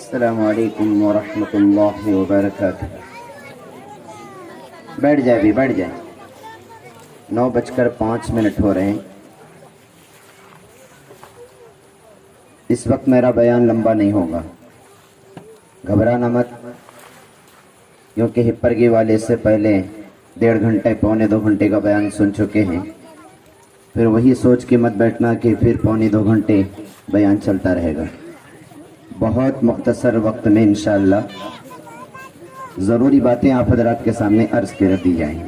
السلام علیکم ورحمۃ اللہ وبرکاتہ۔ بیٹھ جائے بھی بیٹھ جائے، 9:05 ہو رہے ہیں۔ اس وقت میرا بیان لمبا نہیں ہوگا، گھبرانا مت، کیونکہ ہپرگی والے سے پہلے 1.5 گھنٹے پونے 2 گھنٹے کا بیان سن چکے ہیں۔ پھر وہی سوچ کے مت بیٹھنا کہ پھر پونے 2 گھنٹے بیان چلتا رہے گا۔ بہت مختصر وقت میں انشاءاللہ ضروری باتیں آپ حضرات کے سامنے عرض کر دی جائیں۔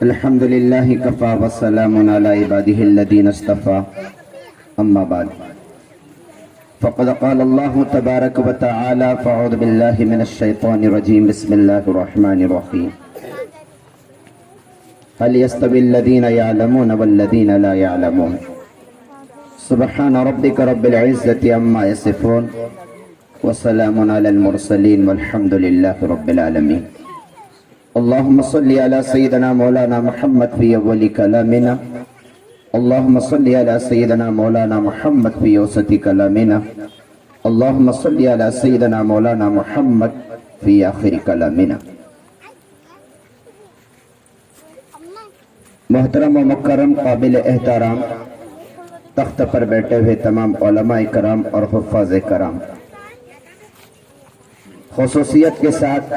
الحمدللہ کفا والسلام علی عبادہ الذین اصطفی، اما بعد فقد قال اللہ تبارک و تعالی فاعوذ باللہ من الشیطان الرجیم بسم اللہ الرحمن الرحیم هل يستوي الذین يعلمون والذین لا يعلمون سبحان ربک رب العزت عما یصفون وسلام علی المرسلین والحمد للہ رب العالمین۔ اللہم صلی علی سیدنا مولانا محمد فی اول کلامنا، اللہم صلی علی سیدنا مولانا محمد فی اوسط کلامنا، اللہم صلی علی سیدنا مولانا محمد فی آخر کلامنا۔ محترم و مکرم قابل احترام تخت پر بیٹھے ہوئے تمام علماء کرام اور حفاظ کرام، خصوصیت کے ساتھ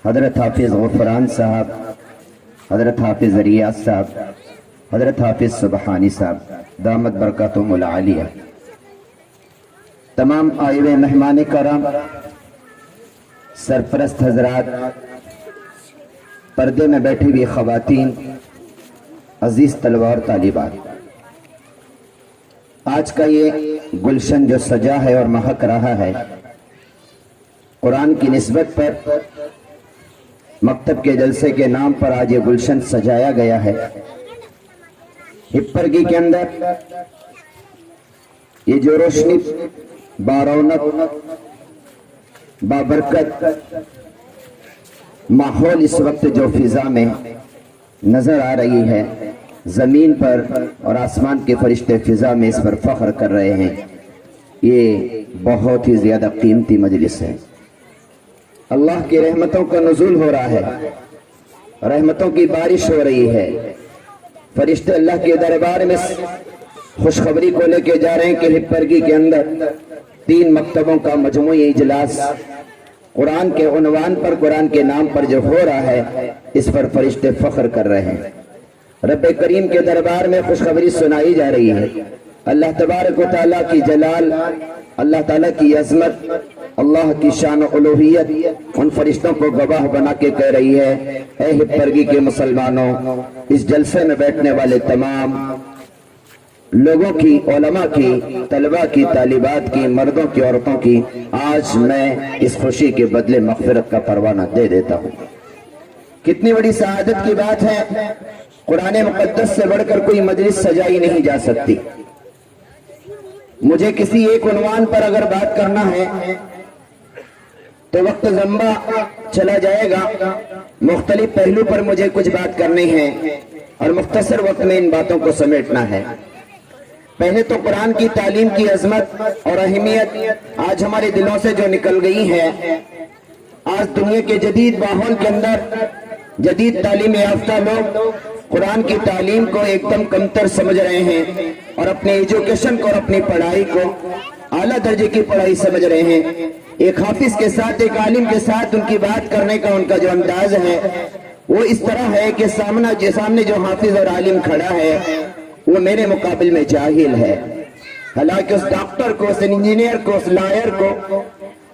حضرت حافظ غفران صاحب، حضرت حافظ ریاض صاحب، حضرت حافظ سبحانی صاحب دامت برکاتہم العالیہ، تمام آئے ہوئے مہمان کرام، سرپرست حضرات، پردے میں بیٹھی ہوئی خواتین، عزیز طلباء اور طالبات، آج کا یہ گلشن جو سجا ہے اور مہک رہا ہے، قرآن کی نسبت پر مکتب کے جلسے کے نام پر آج یہ گلشن سجایا گیا ہے۔ ہپرگی کے اندر یہ جو روشنی بارونق بابرکت ماحول اس وقت جو فضا میں نظر آ رہی ہے، زمین پر اور آسمان کے فرشتے فضا میں اس پر فخر کر رہے ہیں، یہ بہت ہی زیادہ قیمتی مجلس ہے۔ اللہ کی رحمتوں کا نزول ہو رہا ہے، رحمتوں کی بارش ہو رہی ہے، فرشتے اللہ کے دربار میں خوشخبری کو لے کے جا رہے ہیں کہ ہپرگی کے اندر 3 مکتبوں کا مجموعی اجلاس قرآن کے عنوان پر، قرآن کے نام پر جو ہو رہا ہے، اس پر فرشتے فخر کر رہے ہیں۔ رب کریم کے دربار میں خوشخبری سنائی جا رہی ہے۔ اللہ تبارک و تعالیٰ کی جلال، اللہ تعالیٰ کی عظمت، اللہ کی شان و الوہیت ان فرشتوں کو گواہ بنا کے کہہ رہی ہے، اے ہپرگی کے مسلمانوں، اس جلسے میں بیٹھنے والے تمام لوگوں کی، علماء کی، طلباء کی، طالبات کی، مردوں کی، عورتوں کی، آج میں اس خوشی کے بدلے مغفرت کا پروانہ دے دیتا ہوں۔ کتنی بڑی سعادت کی بات ہے، قرآن مقدس سے بڑھ کر کوئی مجلس سجائی نہیں جا سکتی۔ مجھے کسی ایک عنوان پر اگر بات کرنا ہے تو وقت لمبا چلا جائے گا، مختلف پہلو پر مجھے کچھ بات کرنی ہے اور مختصر وقت میں ان باتوں کو سمیٹنا ہے۔ پہلے تو قرآن کی تعلیم کی عظمت اور اہمیت آج ہمارے دلوں سے جو نکل گئی ہے، آج دنیا کے جدید ماحول کے اندر جدید تعلیم یافتہ لوگ قرآن کی تعلیم کو ایک دم کمتر سمجھ رہے ہیں اور اپنے ایجوکیشن کو اور اپنی پڑھائی کو اعلیٰ درجے کی پڑھائی سمجھ رہے ہیں۔ ایک حافظ کے ساتھ، ایک عالم کے ساتھ ان کی بات کرنے کا ان کا جو انداز ہے وہ اس طرح ہے کہ سامنے جو حافظ اور عالم کھڑا ہے وہ میرے مقابل میں جاہل ہے۔ حالانکہ اس ڈاکٹر کو، اس انجینئر کو، اس لائر کو،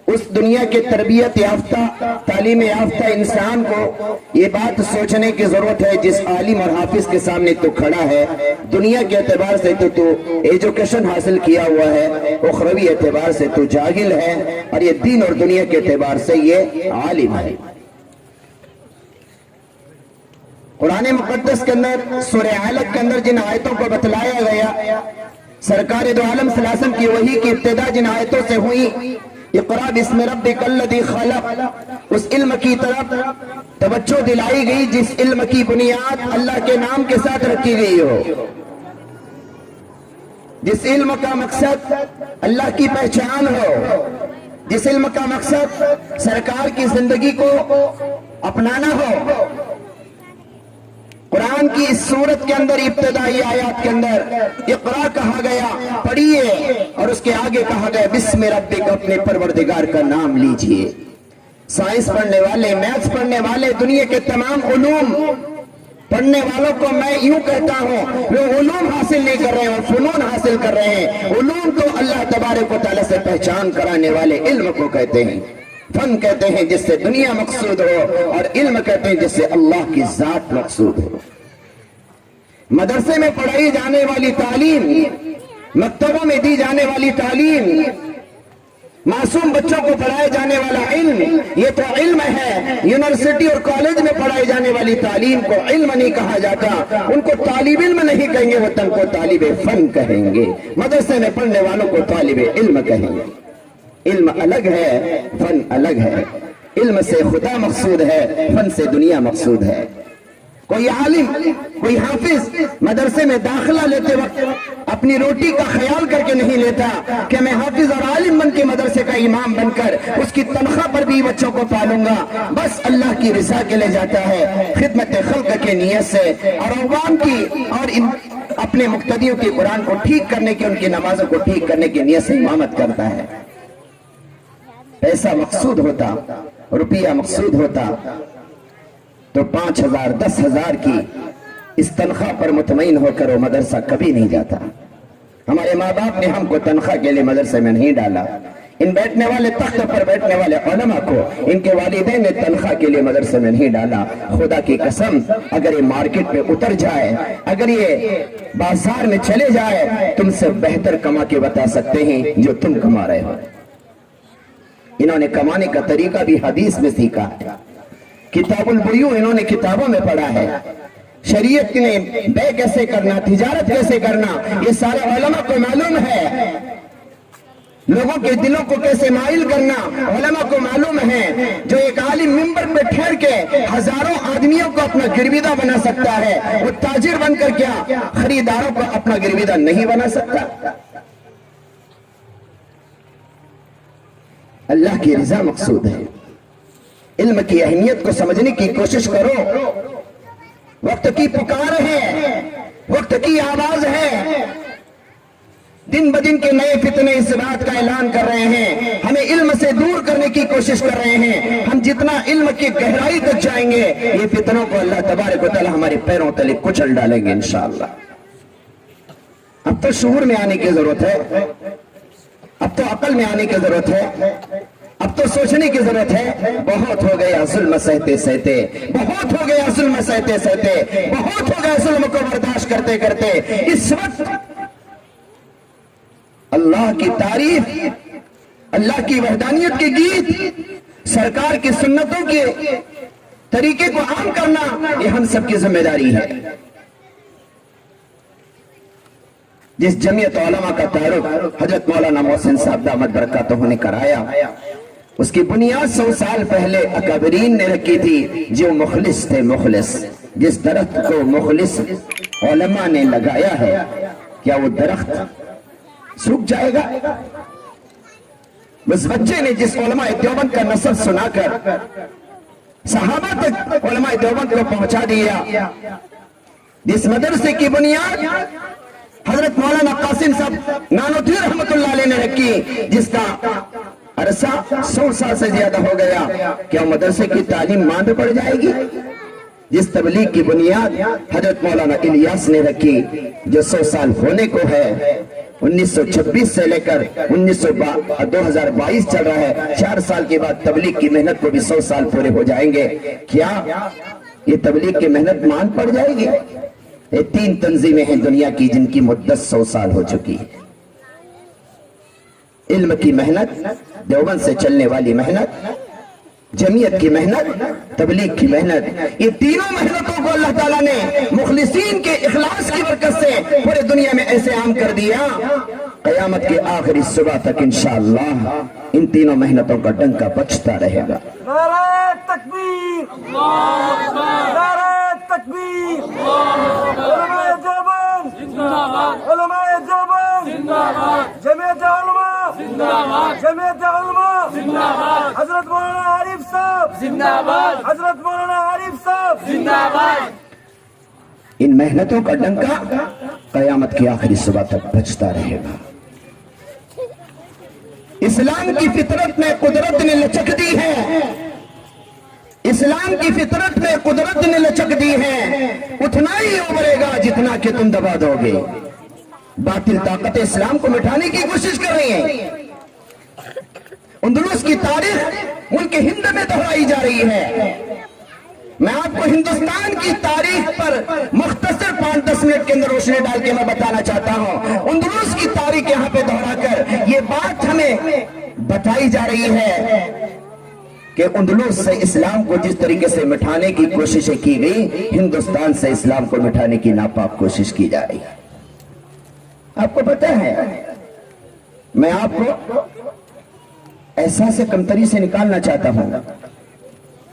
اس دنیا کے تربیت یافتہ، تعلیم یافتہ انسان کو یہ بات سوچنے کی ضرورت ہے، جس عالم اور حافظ کے سامنے تو کھڑا ہے، دنیا کے اعتبار سے تو ایجوکیشن حاصل کیا ہوا ہے، اخروی اعتبار سے تو جاہل ہے، اور یہ دین اور دنیا کے اعتبار سے یہ عالم ہے۔ قرآن مقدس کے اندر سورہ علق کے اندر جن آیتوں کو بتلایا گیا، سرکار دو عالم صلی اللہ علیہ وسلم کی وحی کی ابتدا جن آیتوں سے ہوئی، اقرأ بسم ربک الذی خلق، اس علم کی طرف توجہ دلائی گئی جس علم کی بنیاد اللہ کے نام کے ساتھ رکھی گئی ہو۔ जिस इल्म का मकसद अल्लाह की पहचान हो, जिस इल्म का मकसद सरकार की जिंदगी को अपनाना हो। कुरान की इस सूरत के अंदर इब्तिदाई आयत के अंदर इक़रा कहा गया, पढ़िए, और उसके आगे कहा गया बिस्मि रब्बिक, अपने परवरदिगार का नाम लीजिए। साइंस पढ़ने वाले, मैथ्स पढ़ने वाले, दुनिया के तमाम उलूम पढ़ने वालों को मैं यूं कहता हूं, वो उलूम हासिल नहीं कर रहे हैं, फुनून हासिल कर रहे हैं। उलूम तो अल्लाह तबारक व तआला से पहचान कराने वाले इल्म को कहते हैं। फन कहते हैं जिससे दुनिया मकसूद हो, और इल्म कहते हैं जिससे अल्लाह की जात मकसूद हो। मदरसे में पढ़ाई जाने वाली तालीम, मकतबों में दी जाने वाली तालीम, मासूम बच्चों को पढ़ाए जाने वाला इल्म, ये तो इल्म है। यूनिवर्सिटी और कॉलेज में पढ़ाई जाने वाली तालीम को इल्म नहीं कहा जाता, उनको तालिब इल्म नहीं कहेंगे, वो तुमको तालिब फन कहेंगे। मदरसे में पढ़ने वालों को तालिब इल्म कहेंगे। इल्म अलग है, फन अलग है। इल्म से खुदा मकसूद है, फन से दुनिया मकसूद है। कोई आलिम, कोई हाफिज मदरसे में दाखिला लेते वक्त अपनी रोटी का ख्याल करके नहीं लेता कि मैं हाफिज और आलिम बन के मदरसे का इमाम बनकर उसकी तनख्वाह पर भी बच्चों को पालूंगा। बस अल्लाह की रिजा के लिए जाता है, खिदमत खल्क के नियत से, और अवाम की और इन अपने मुक्तदियों के कुरान को ठीक करने की, उनकी नमाजों को ठीक करने की नियत से इमामत करता है। पैसा मकसूद होता, रुपया मकसूद होता, तो 5,000 10,000 की इस तनख्वाह पर मुतमईन होकर वो मदरसा कभी नहीं जाता। हमारे माँ बाप ने हमको तनख्वाह के लिए मदरसे में नहीं डाला। इन बैठने वाले तख्त पर बैठने वाले उलमा को इनके वालिदैन ने तनख्वाह के लिए मदरसे में नहीं डाला। खुदा की कसम, अगर ये मार्केट में उतर जाए, अगर ये बाजार में चले जाए, तुमसे बेहतर कमा के बता सकते हैं जो तुम कमा रहे हो। इन्होंने कमाने का तरीका भी हदीस में सीखा, किताबुल बुयू इन्होंने किताबों में पढ़ा है। शरीयत ने बे कैसे करना, तिजारत कैसे करना, ये सारे उलमा को मालूम है। लोगों के दिलों को कैसे माइल करना उलमा को मालूम है। जो एक आलिम मिंबर पे ठहर के हजारों आदमियों को अपना गिरविदा बना सकता है, वो ताजिर बनकर क्या खरीदारों को अपना गिरविदा नहीं बना सकता। अल्लाह की रजा मकसूद है। इल्म की अहमियत को समझने की कोशिश करो। वक्त की पुकार है, वक्त की आवाज है। दिन ब दिन के नए फितने इस बात का ऐलान कर रहे हैं, हमें इल्म से दूर करने की कोशिश कर रहे हैं। हम जितना इल्म की गहराई तक जाएंगे, ये फितनों को अल्लाह तबारक व तआला हमारे पैरों तले कुचल डालेंगे इंशाअल्लाह। अब तो शऊर में आने की जरूरत है, अब तो अकल में आने की जरूरत है, अब तो सोचने की जरूरत है। बहुत हो गया जुल्म सहते सहते, बहुत हो गया जुल्म सहते सहते, बहुत हो गया जुल्म को बर्दाश्त करते करते। इस वक्त अल्लाह की तारीफ, अल्लाह की वहदानियत के गीत, सरकार की सुन्नतों के तरीके को आम करना, ये हम सबकी जिम्मेदारी है। जिस जमीयत उलमा का तारुफ हजरत मौलाना मोहसिन साहब दामद बरकातहू ने कराया, उसकी बुनियाद 100 साल पहले अकाबरीन ने रखी थी, जो मुखलिस थे। मुखलिस, जिस दरख्त को मुखलिस उलमा ने लगाया है, क्या वो दरख्त सूख जाएगा? उस बच्चे ने जिस उलमा देवबंद का नसब सुनाकर सहाबा तक उलमा देवबंद को पहुंचा दिया, जिस मदरसे की बुनियाद हजरत मौलाना कासिम साहब नानोतवी रहमतुल्लाह अलैह ने रखी, जिसका अरसा 100 साल से ज्यादा हो गया, क्या मदरसे की तालीम मांद पड़ जाएगी? जिस तबलीग की बुनियाद हजरत मौलाना इलियास ने रखी, जो 100 साल होने को है, 1926 से लेकर 2022 चल रहा है, 4 साल के बाद तबलीग की मेहनत को भी 100 साल पूरे हो जाएंगे। क्या ये तबलीग की मेहनत मांद पड़ जाएगी? ये 3 तंजीमें हैं दुनिया की जिनकी मुद्दत 100 साल हो चुकी है। इल्म की मेहनत, देवबंद से चलने वाली मेहनत, जमीयत की मेहनत, तबलीग की मेहनत, ये तीनों मेहनतों को अल्लाह ताला ने मुखलिसीन के इखलास की बरकत से पूरे दुनिया में ऐसे आम कर दिया, कयामत के आखिरी सुबह तक इंशाअल्लाह इन तीनों मेहनतों का डंका बजता रहेगा। नारे तकबीर, नारे तकबीर, उलमाए देवबंद जिंदाबाद, उलमाए देवबंद जमीयत उलमा जिंदाबाद, हजरत मौलाना आरिफ साहब जिंदाबाद, हजरत मौलाना आरिफ साहब जिंदाबाद। इन मेहनतों का डंका कयामत की आखिरी सुबह तक बजता रहेगा। इस्लाम की फितरत में कुदरत ने लचक दी है, इस्लाम की फितरत में कुदरत ने लचक दी है, उतना ही उभरेगा जितना कि तुम दबा दोगे। बातिल ताकत इस्लाम को मिटाने की कोशिश कर रही है। अंदलुस की तारीख मुल्क हिंद में दोहराई जा रही है। मैं आपको हिंदुस्तान की तारीख पर मुख्तसर 5-10 मिनट के अंदर रोशनी डाल के मैं बताना चाहता हूं। अंदलुस की तारीख यहां पे दोहराकर ये बात हमें बताई जा रही है कि अंदलुस से इस्लाम को जिस तरीके से मिटाने की कोशिशें की गई, हिंदुस्तान से इस्लाम को मिटाने की नापाक कोशिश की जा रही है। आपको पता है, मैं आपको एहसास कमतरी से निकालना चाहता हूं।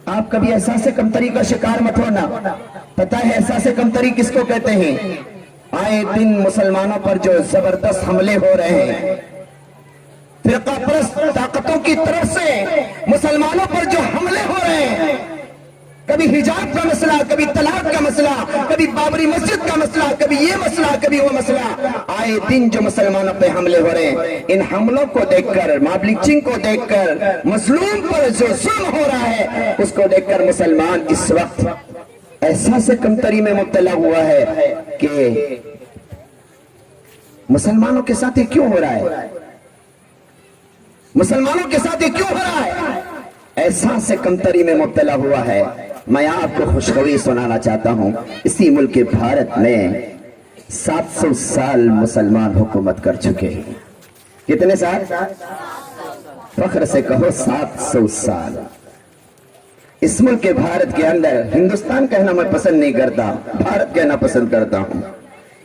आप कभी एहसास कमतरी का शिकार मत होना। पता है एहसास कमतरी किसको कहते हैं? आए दिन मुसलमानों पर जो जबरदस्त हमले हो रहे हैं, फिरकापरस्त ताकतों की तरफ से मुसलमानों पर जो हमले हो रहे हैं, कभी हिजाब का मसला, कभी तलाक का मसला, कभी बाबरी मस्जिद का मसला, कभी ये मसला, कभी वो मसला, आए दिन जो मुसलमानों पे हमले हो रहे हैं, इन हमलों को देखकर, मॉब लिंचिंग को देखकर, मजलूम पर जो जुल्म हो रहा है उसको देखकर मुसलमान इस वक्त ऐसा से कमतरी में मुब्तला हुआ है कि मुसलमानों के साथ ये क्यों हो रहा है, मुसलमानों के साथ ये क्यों हो रहा है, ऐसा से कमतरी में मुब्तला हुआ है। मैं आपको खुशखबरी सुनाना चाहता हूं। इसी मुल्क के भारत में 700 साल मुसलमान हुकूमत कर चुके हैं। कितने साल? फख्र से कहो 700 साल। इस मुल्क के भारत के अंदर, हिंदुस्तान कहना मैं पसंद नहीं करता, भारत कहना पसंद करता हूं।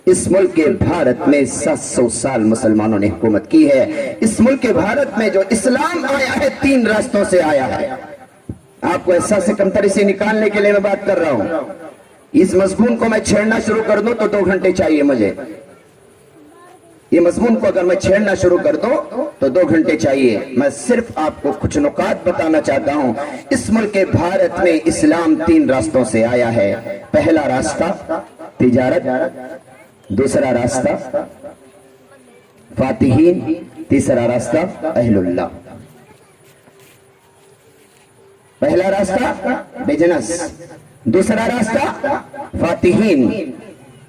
इस मुल्क के भारत में 700 साल मुसलमानों ने हुकूमत की है। इस मुल्क के भारत में जो इस्लाम आया है 3 रास्तों से आया है। आपको एहसास कमतरी से निकालने के लिए मैं बात कर रहा हूं। इस मजमून को मैं छेड़ना शुरू कर दूं तो 2 घंटे चाहिए मुझे। ये मजमून को अगर मैं छेड़ना शुरू कर दूं तो 2 घंटे चाहिए। मैं सिर्फ आपको कुछ नुकात बताना चाहता हूं। इस मुल्क के भारत में इस्लाम 3 रास्तों से आया है। पहला रास्ता तिजारत, दूसरा रास्ता फातिहीन, तीसरा रास्ता अहलुल्लाह। पहला रास्ता बिजनेस, दूसरा रास्ता फातिहीन,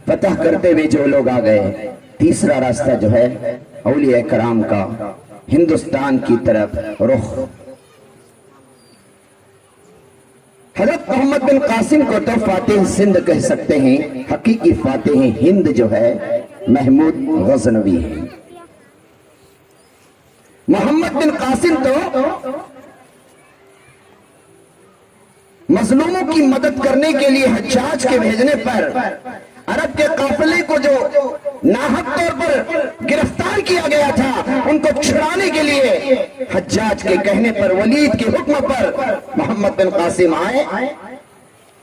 फतह करते हुए जो लोग आ गए। तीसरा रास्ता जो है औलिया कराम का, हिंदुस्तान की तरफ रुख। हजरत मोहम्मद बिन कासिम को तो फातिह सिंध कह सकते हैं, हकीकी फातिह हिंद जो है महमूद गजनवी है। मोहम्मद बिन कासिम तो मजलूमों की मदद करने के लिए हज्जाज के भेजने पर अरब के काफिले को जो नाहक तौर पर गिरफ्तार किया गया था, उनको छुड़ाने के लिए हज्जाज के कहने पर, वलीद के हुक्म पर मोहम्मद बिन कासिम आए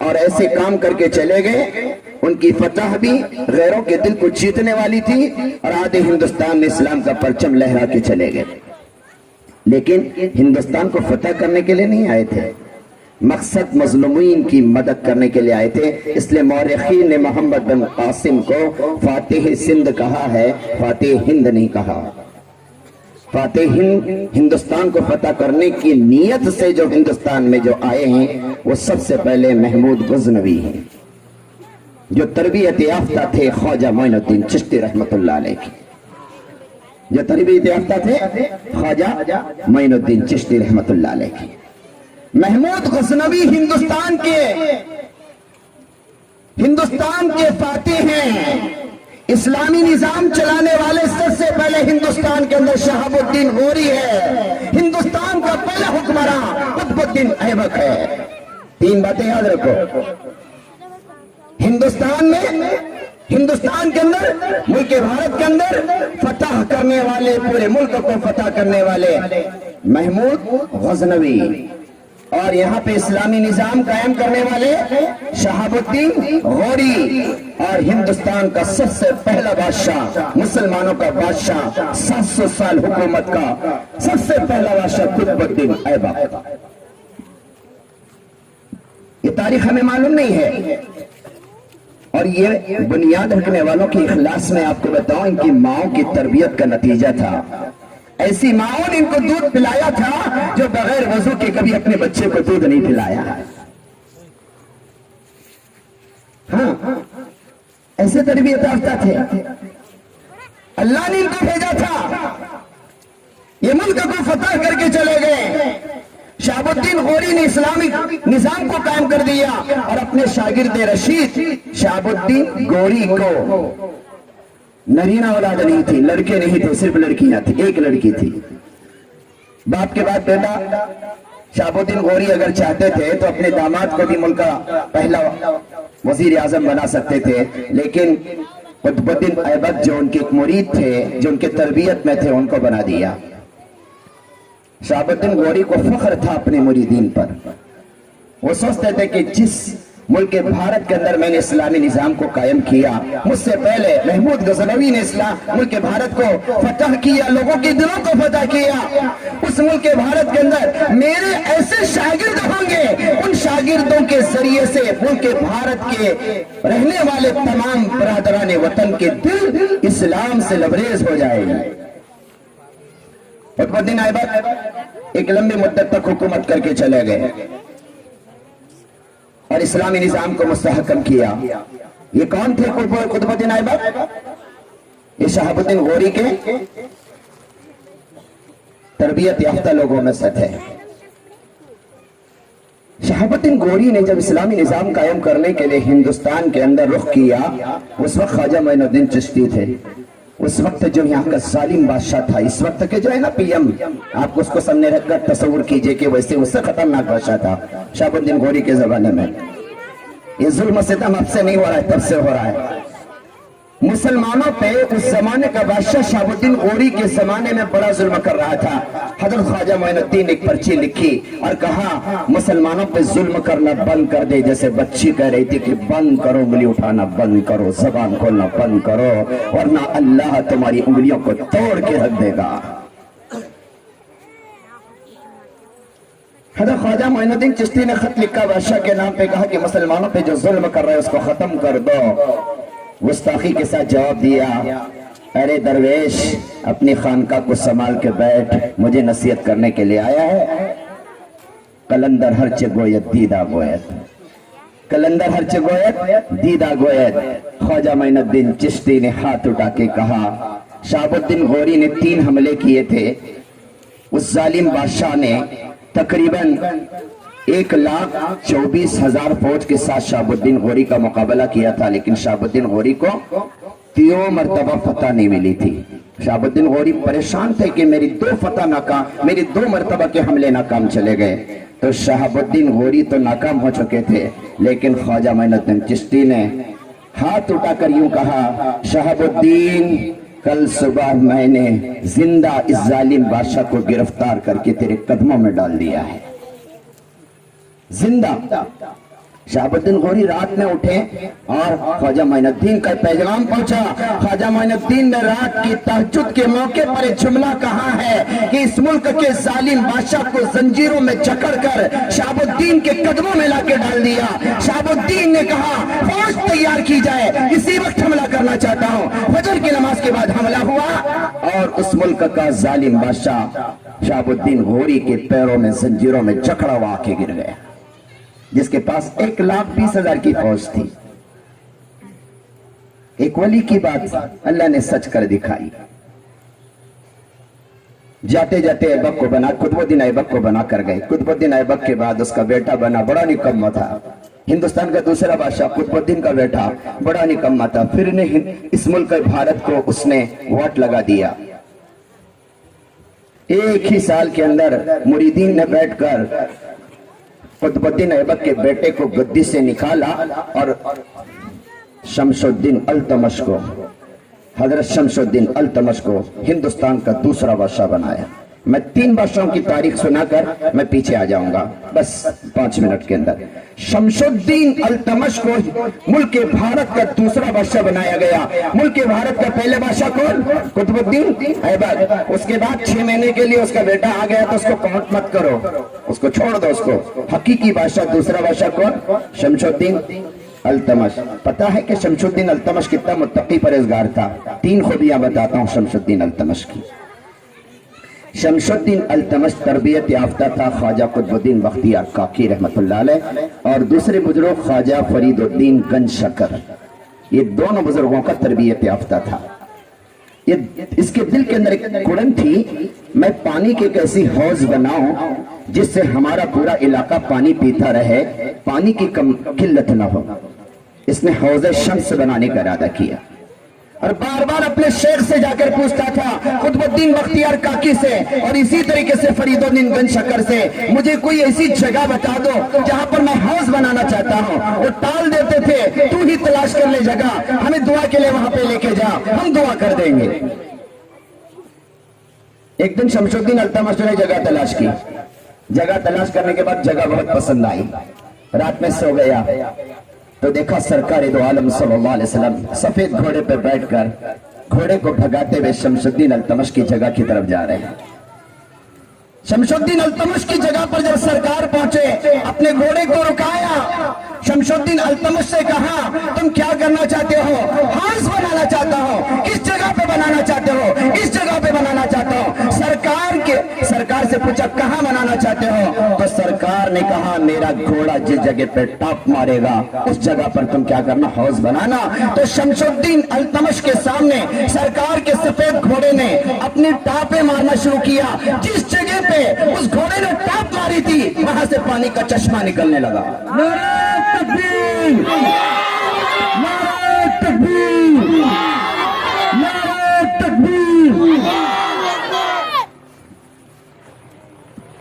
और ऐसे काम करके चले गए। उनकी फतह भी गैरों के दिल को जीतने वाली थी और आधे हिंदुस्तान में इस्लाम का परचम लहरा के चले गए। लेकिन हिंदुस्तान को फतह करने के लिए नहीं आए थे, मकसद मजलूमीन की मदद करने के लिए आए थे। इसलिए मौरखीन ने मोहम्मद बिन कासिम को फातिह सिंध कहा है, फातिह हिंद नहीं कहा। फातिह हिंदुस्तान को फतह करने की नीयत से जो हिंदुस्तान में जो आए हैं वो सबसे पहले महमूद गजनवी हैं, जो तरबियत याफ्ता थे ख्वाजा मोइनुद्दीन चिश्ती रहमतुल्लाह अलैह की। जो तरबियत याफ्ता थे ख्वाजा मोइनुद्दीन चिश्ती रहमतुल्लाह अलैह की। महमूद गजनवी हिंदुस्तान के फातिह हैं। इस्लामी निजाम चलाने वाले सबसे पहले हिंदुस्तान के अंदर शहाबुद्दीन गौरी है। हिंदुस्तान का पहला हुक्मरान कुतुबुद्दीन ऐबक है। 3 बातें याद रखो। हिंदुस्तान के अंदर, मुल्क भारत के अंदर फतह करने वाले, पूरे मुल्क को फतह करने वाले महमूद गजनवी। اور یہاں پہ اسلامی نظام قائم کرنے والے شہاب الدین غوری، اور ہندوستان کا سب سے پہلا بادشاہ، مسلمانوں کا بادشاہ، 700 سال حکومت کا سب سے پہلا بادشاہ قطب الدین ایبک۔ یہ تاریخ ہمیں معلوم نہیں ہے، اور یہ بنیاد رکھنے والوں کی اخلاص میں آپ کو بتاؤں ان کی ماؤں کی تربیت کا نتیجہ تھا۔ ایسی ماؤں نے ان کو دودھ پلایا تھا جو بغیر وضو کے کبھی اپنے بچے کو دودھ نہیں پلایا۔ ہاں، ایسے تربیت یافتہ تھے، اللہ نے ان کو بھیجا تھا، یہ ملک کو فتح کر کے چلے گئے۔ شہاب الدین غوری نے اسلامی نظام کو قائم کر دیا، اور اپنے شاگرد رشید شہاب الدین غوری کو نرینہ اولاد نہیں تھی، لڑکے نہیں تھے، صرف لڑکیاں تھی، ایک لڑکی تھی۔ باپ کے بعد بیٹا شہاب الدین غوری اگر چاہتے تھے تو اپنے داماد کو بھی ملک کا پہلا وزیر اعظم بنا سکتے تھے، لیکن قطب الدین ایبک جو ان کے ایک مرید تھے، جو ان کے تربیت میں تھے، ان کو بنا دیا۔ شہاب الدین غوری کو فخر تھا اپنے مریدین پر، وہ سوچتے تھے کہ جس ملک بھارت کے اندر میں نے اسلامی نظام کو قائم کیا، مجھ سے پہلے محمود غزنوی نے ملک بھارت کو فتح کیا، لوگوں کے دلوں کو فتح کیا، اس ملک بھارت کے اندر میرے ایسے شاگرد ہوں گے، ان شاگردوں کے ذریعے سے ملک بھارت کے رہنے والے تمام برادران وطن کے دل اسلام سے لبریز ہو جائے گی۔ قطب الدین ایبک ایک لمبی مدت تک حکومت کر کے چلے گئے اور اسلامی نظام کو مستحکم کیا۔ یہ کون تھے قطب الدین ایبک؟ یہ شہاب الدین غوری کے تربیت یافتہ لوگوں میں سے تھے۔ شہاب الدین غوری نے جب اسلامی نظام قائم کرنے کے لیے ہندوستان کے اندر رخ کیا، اس وقت خواجہ معین الدین چشتی تھے، اس وقت جو یہاں کا ظالم بادشاہ تھا، اس وقت کے جو ہے نا پی ایم، آپ کو اس کو سامنے رکھ کر تصور کیجئے کہ ویسے اس سے خطرناک بادشاہ تھا شہاب الدین غوری کے زمانے میں۔ یہ ظلم و ستم اب سے نہیں ہو رہا ہے، تب سے ہو رہا ہے۔ مسلمانوں پہ اس زمانے کا بادشاہ شہاب الدین غوری کے زمانے میں بڑا ظلم کر رہا تھا۔ حضرت خواجہ معین الدین نے ایک پرچی لکھی اور کہا مسلمانوں پہ ظلم کرنا بند کر دے، جیسے بچی کہہ رہی تھی کہ بند کرو، انگلی اٹھانا بند کرو، زبان کھولنا بند کرو، ورنہ اللہ تمہاری انگلیوں کو توڑ کے رکھ دے گا۔ حضرت خواجہ معین الدین چشتی نے خط لکھا بادشاہ کے نام پہ، کہا کہ مسلمانوں پہ جو ظلم کر رہے ہیں اس کو ختم کر دو۔ گستاخی کے ساتھ جواب دیا، ارے درویش اپنی خانقاہ کو سنبھال کے بیٹھ، مجھے نصیحت کرنے کے لیے آیا ہے۔ قلندر ہرچ گوید دیدہ گوید، قلندر ہرچ گوید دیدہ گوید۔ خواجہ معین الدین چشتی نے ہاتھ اٹھا کے کہا، شہاب الدین غوری نے 3 حملے کیے تھے، اس ظالم بادشاہ نے تقریباً 1,24,000 فوج کے ساتھ شہاب الدین غوری کا مقابلہ کیا تھا، لیکن شہاب الدین غوری کو 3 مرتبہ فتح نہیں ملی تھی۔ شہاب الدین غوری پریشان تھے کہ میری 2 فتح ناکام، میری 2 مرتبہ کے حملے ناکام چلے گئے۔ تو شہاب الدین غوری تو ناکام ہو چکے تھے، لیکن خواجہ معین الدین چشتی نے ہاتھ اٹھا کر یوں کہا، شہاب الدین کل صبح میں نے زندہ اس ظالم بادشاہ کو گرفتار کر کے تیرے قدموں میں ڈال دیا ہے، زندہ۔ شہاب الدین غوری رات میں اٹھے اور خواجہ معین الدین کا پیغام پہنچا۔ خواجہ معین الدین نے رات کی تہجد کے موقع پر ایک جملہ کہا ہے کہ اس ملک کے ظالم بادشاہ کو زنجیروں میں جکڑ کر شہاب الدین کے قدموں میں لا کے ڈال دیا۔ شہاب الدین نے کہا فوج تیار کی جائے، اسی وقت حملہ کرنا چاہتا ہوں۔ فجر کی نماز کے بعد حملہ ہوا اور اس ملک کا ظالم بادشاہ شہاب الدین غوری کے پیروں میں زنجیروں میں جکڑا ہوا کے گر گیا، جس کے پاس 1,20,000 کی فوج تھی۔ ایک ولی کی بات اللہ نے سچ کر دکھائی۔ جاتے جاتے ایبک کو بنا، قطب الدین ایبک کو بنا کر گئے۔ قطب الدین ایبک کے بعد اس کا بیٹا بنا، بڑا نکمہ تھا۔ ہندوستان کا دوسرا بادشاہ قطب الدین کا بیٹا بڑا نکمہ تھا، پھر نے اس ملک بھارت کو اس نے ووٹ لگا دیا۔ ایک ہی سال کے اندر مریدین نے بیٹھ کر قطب الدین ایبک کے بیٹے کو گدی سے نکالا اور شمس الدین التمش کو، حضرت شمس الدین التمش کو ہندوستان کا دوسرا بادشاہ بنایا۔ میں 3 بادشاہوں کی تاریخ سنا کر میں پیچھے آ جاؤں گا بس 5 منٹ کے اندر۔ شمس الدین التمش کو ملک بھارت کا دوسرا بادشاہ بنایا گیا۔ ملک بھارت کا پہلے بادشاہ کون؟ قطب الدین ایبک۔ اس کے بعد 6 مہینے کے لیے اس کا بیٹا آ گیا تو اس کو کاؤنٹ مت کرو، اس کو چھوڑ دو۔ اس کو حقیقی بادشاہ دوسرا بادشاہ کون؟ شمس الدین التمش۔ پتا ہے کہ شمس الدین التمش کتنا متقی پرہیزگار تھا؟ 3 خوبیاں بتاتا ہوں شمس الدین التمش کی۔ شمس الدین التمش تربیت یافتہ تھا خواجہ قطب الدین بختیار کاکی رحمت اللہ علیہ اور دوسرے بزرگ خواجہ فرید الدین گنج شکر، یہ دونوں بزرگوں کا تربیت یافتہ تھا۔ اس کے دل کے اندر ایک کڑن تھی، میں پانی کی ایک ایسی حوض بناؤں جس سے ہمارا پورا علاقہ پانی پیتا رہے، پانی کی قلت نہ ہو۔ اس نے حوض شمس بنانے کا ارادہ کیا اور بار بار اپنے شیخ سے جا کر پوچھتا تھا، قطب الدین بختیار کاکی سے اور اسی طریقے سے فرید الدین گنج شکر سے، مجھے کوئی ایسی جگہ بتا دو جہاں پر میں حوض بنانا چاہتا ہوں۔ وہ ٹال دیتے تھے، تو ہی تلاش کر لے جگہ، ہمیں دعا کے لیے وہاں پہ لے کے جا، ہم دعا کر دیں گے۔ ایک دن شمس الدین التمش نے جگہ تلاش کی، جگہ تلاش کرنے کے بعد جگہ بہت پسند آئی، رات میں سو گیا تو دیکھا سرکار دو عالم صلی اللہ علیہ وسلم سفید گھوڑے پہ بیٹھ کر گھوڑے کو بھگاتے ہوئے شمس الدین التمش کی جگہ کی طرف جا رہے ہیں۔ شمس الدین التمش کی جگہ پر جب سرکار پہنچے، اپنے گھوڑے کو رکایا، شمس الدین التمش سے کہا، تم کیا کرنا چاہتے ہو؟ حوض بنانا چاہتا ہو۔ کس جگہ پہ بنانا چاہتے ہو؟ اس جگہ پہ بنانا چاہتا ہوں۔ سرکار سے پوچھا کہاں بنانا چاہتے ہو؟ تو سرکار نے کہا، میرا گھوڑا جس جگہ پہ ٹاپ مارے گا اس جگہ پر تم کیا کرنا؟ حوض بنانا۔ تو شمس الدین التمش کے سامنے سرکار کے سفید گھوڑے نے اپنی ٹاپیں مارنا شروع کیا۔ جس جگہ پہ اس گھوڑے نے ٹاپ ماری تھی وہاں سے پانی کا چشمہ نکلنے لگا۔ نعرہ تکبیر! نعرہ تکبیر! نعرہ تکبیر!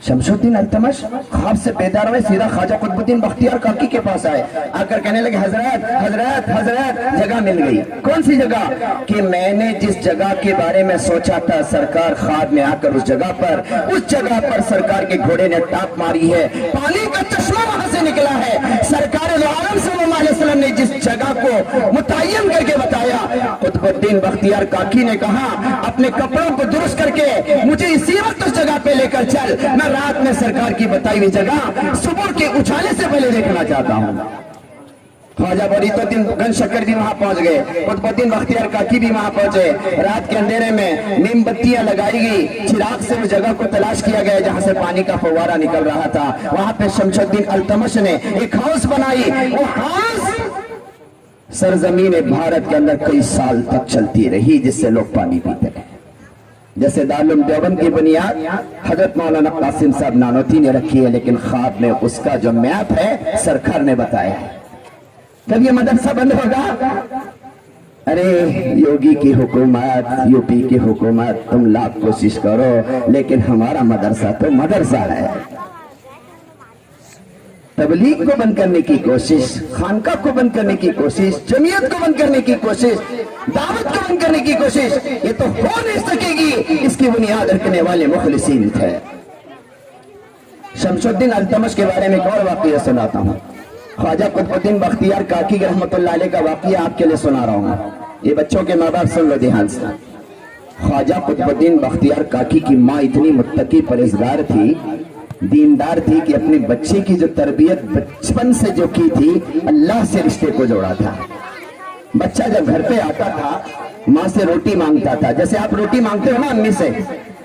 شمس الدین التمش خواب سے بیدار ہوئے، سیدھا خواجہ قطب الدین بختیار کاکی کے پاس آئے، آ کر کہنے لگے، حضرت حضرت حضرت جگہ مل گئی۔ کون سی جگہ؟ کہ میں نے جس جگہ کے بارے میں سوچا تھا، سرکار خواب میں آ کر اس جگہ پر سرکار کے گھوڑے نے ٹاپ ماری ہے، پانی کا چشمہ وہاں سے نکلا ہے۔ سرکار دو عالم صلی اللہ علیہ وسلم نے جس جگہ کو متعین کر کے بتایا، قطب الدین بختیار کاکی نے کہا، اپنے کپڑوں کو درست کر کے مجھے اسی وقت اس جگہ پہ لے کر چل، میں رات میں سرکار کی بتائی ہوئی جگہ صبح کے اچھالے سے پہلے دیکھنا چاہتا ہوں۔ خواجہ فرید الدین گنج شکر بھی وہاں پہنچ گئے، قطب الدین بختیار کاکی بھی وہاں پہنچے۔ رات کے اندھیرے میں نیم بتیاں لگائی گئی، چراغ سے اس جگہ کو تلاش کیا گیا جہاں سے پانی کا فوارہ نکل رہا تھا۔ وہاں پہ شمس الدین التمش نے ایک حوض بنائی۔ وہ حوض سرزمین بھارت کے اندر کئی سال تک چلتی رہی، جس سے لوگ پانی پیتے رہے۔ جیسے دارالعلوم دیوبند کی بنیاد حضرت مولانا قاسم صاحب نانوتوی نے رکھی ہے، لیکن خواب میں اس کا جو میپ ہے سرکار نے بتایا ہے۔ جب یہ مدرسہ بند ہوگا، ارے یوگی کی حکومت، یو پی کی حکومت، تم لاکھ کوشش کرو لیکن ہمارا مدرسہ تو مدرسہ ہے۔ تبلیغ کو بند کرنے کی کوشش، خانقاہ کو بند کرنے کی کوشش، جمعیت کو بند کرنے کی کوشش، دعوت کو بند کرنے کی کوشش، یہ تو ہو نہیں سکے گی۔ اس کی بنیاد رکھنے والے مخلصین تھے۔ شمس الدین التمش کے بارے میں ایک اور واقعہ سناتا ہوں۔ خواجہ قطب الدین بختیار کاکی رحمت اللہ علیہ کا واقعہ آپ کے لیے سنا رہا ہوں۔ یہ بچوں کے ماں باپ سن لو دھیان سے۔ خواجہ قطب الدین بختیار کاکی کی ماں اتنی متقی پرہیزگار تھی، دیندار تھی کہ اپنے بچے کی جو تربیت بچپن سے جو کی تھی، اللہ سے رشتے کو جوڑا تھا۔ بچہ جب گھر پہ آتا تھا، ماں سے روٹی مانگتا تھا، جیسے آپ روٹی مانگتے ہو نا امی سے،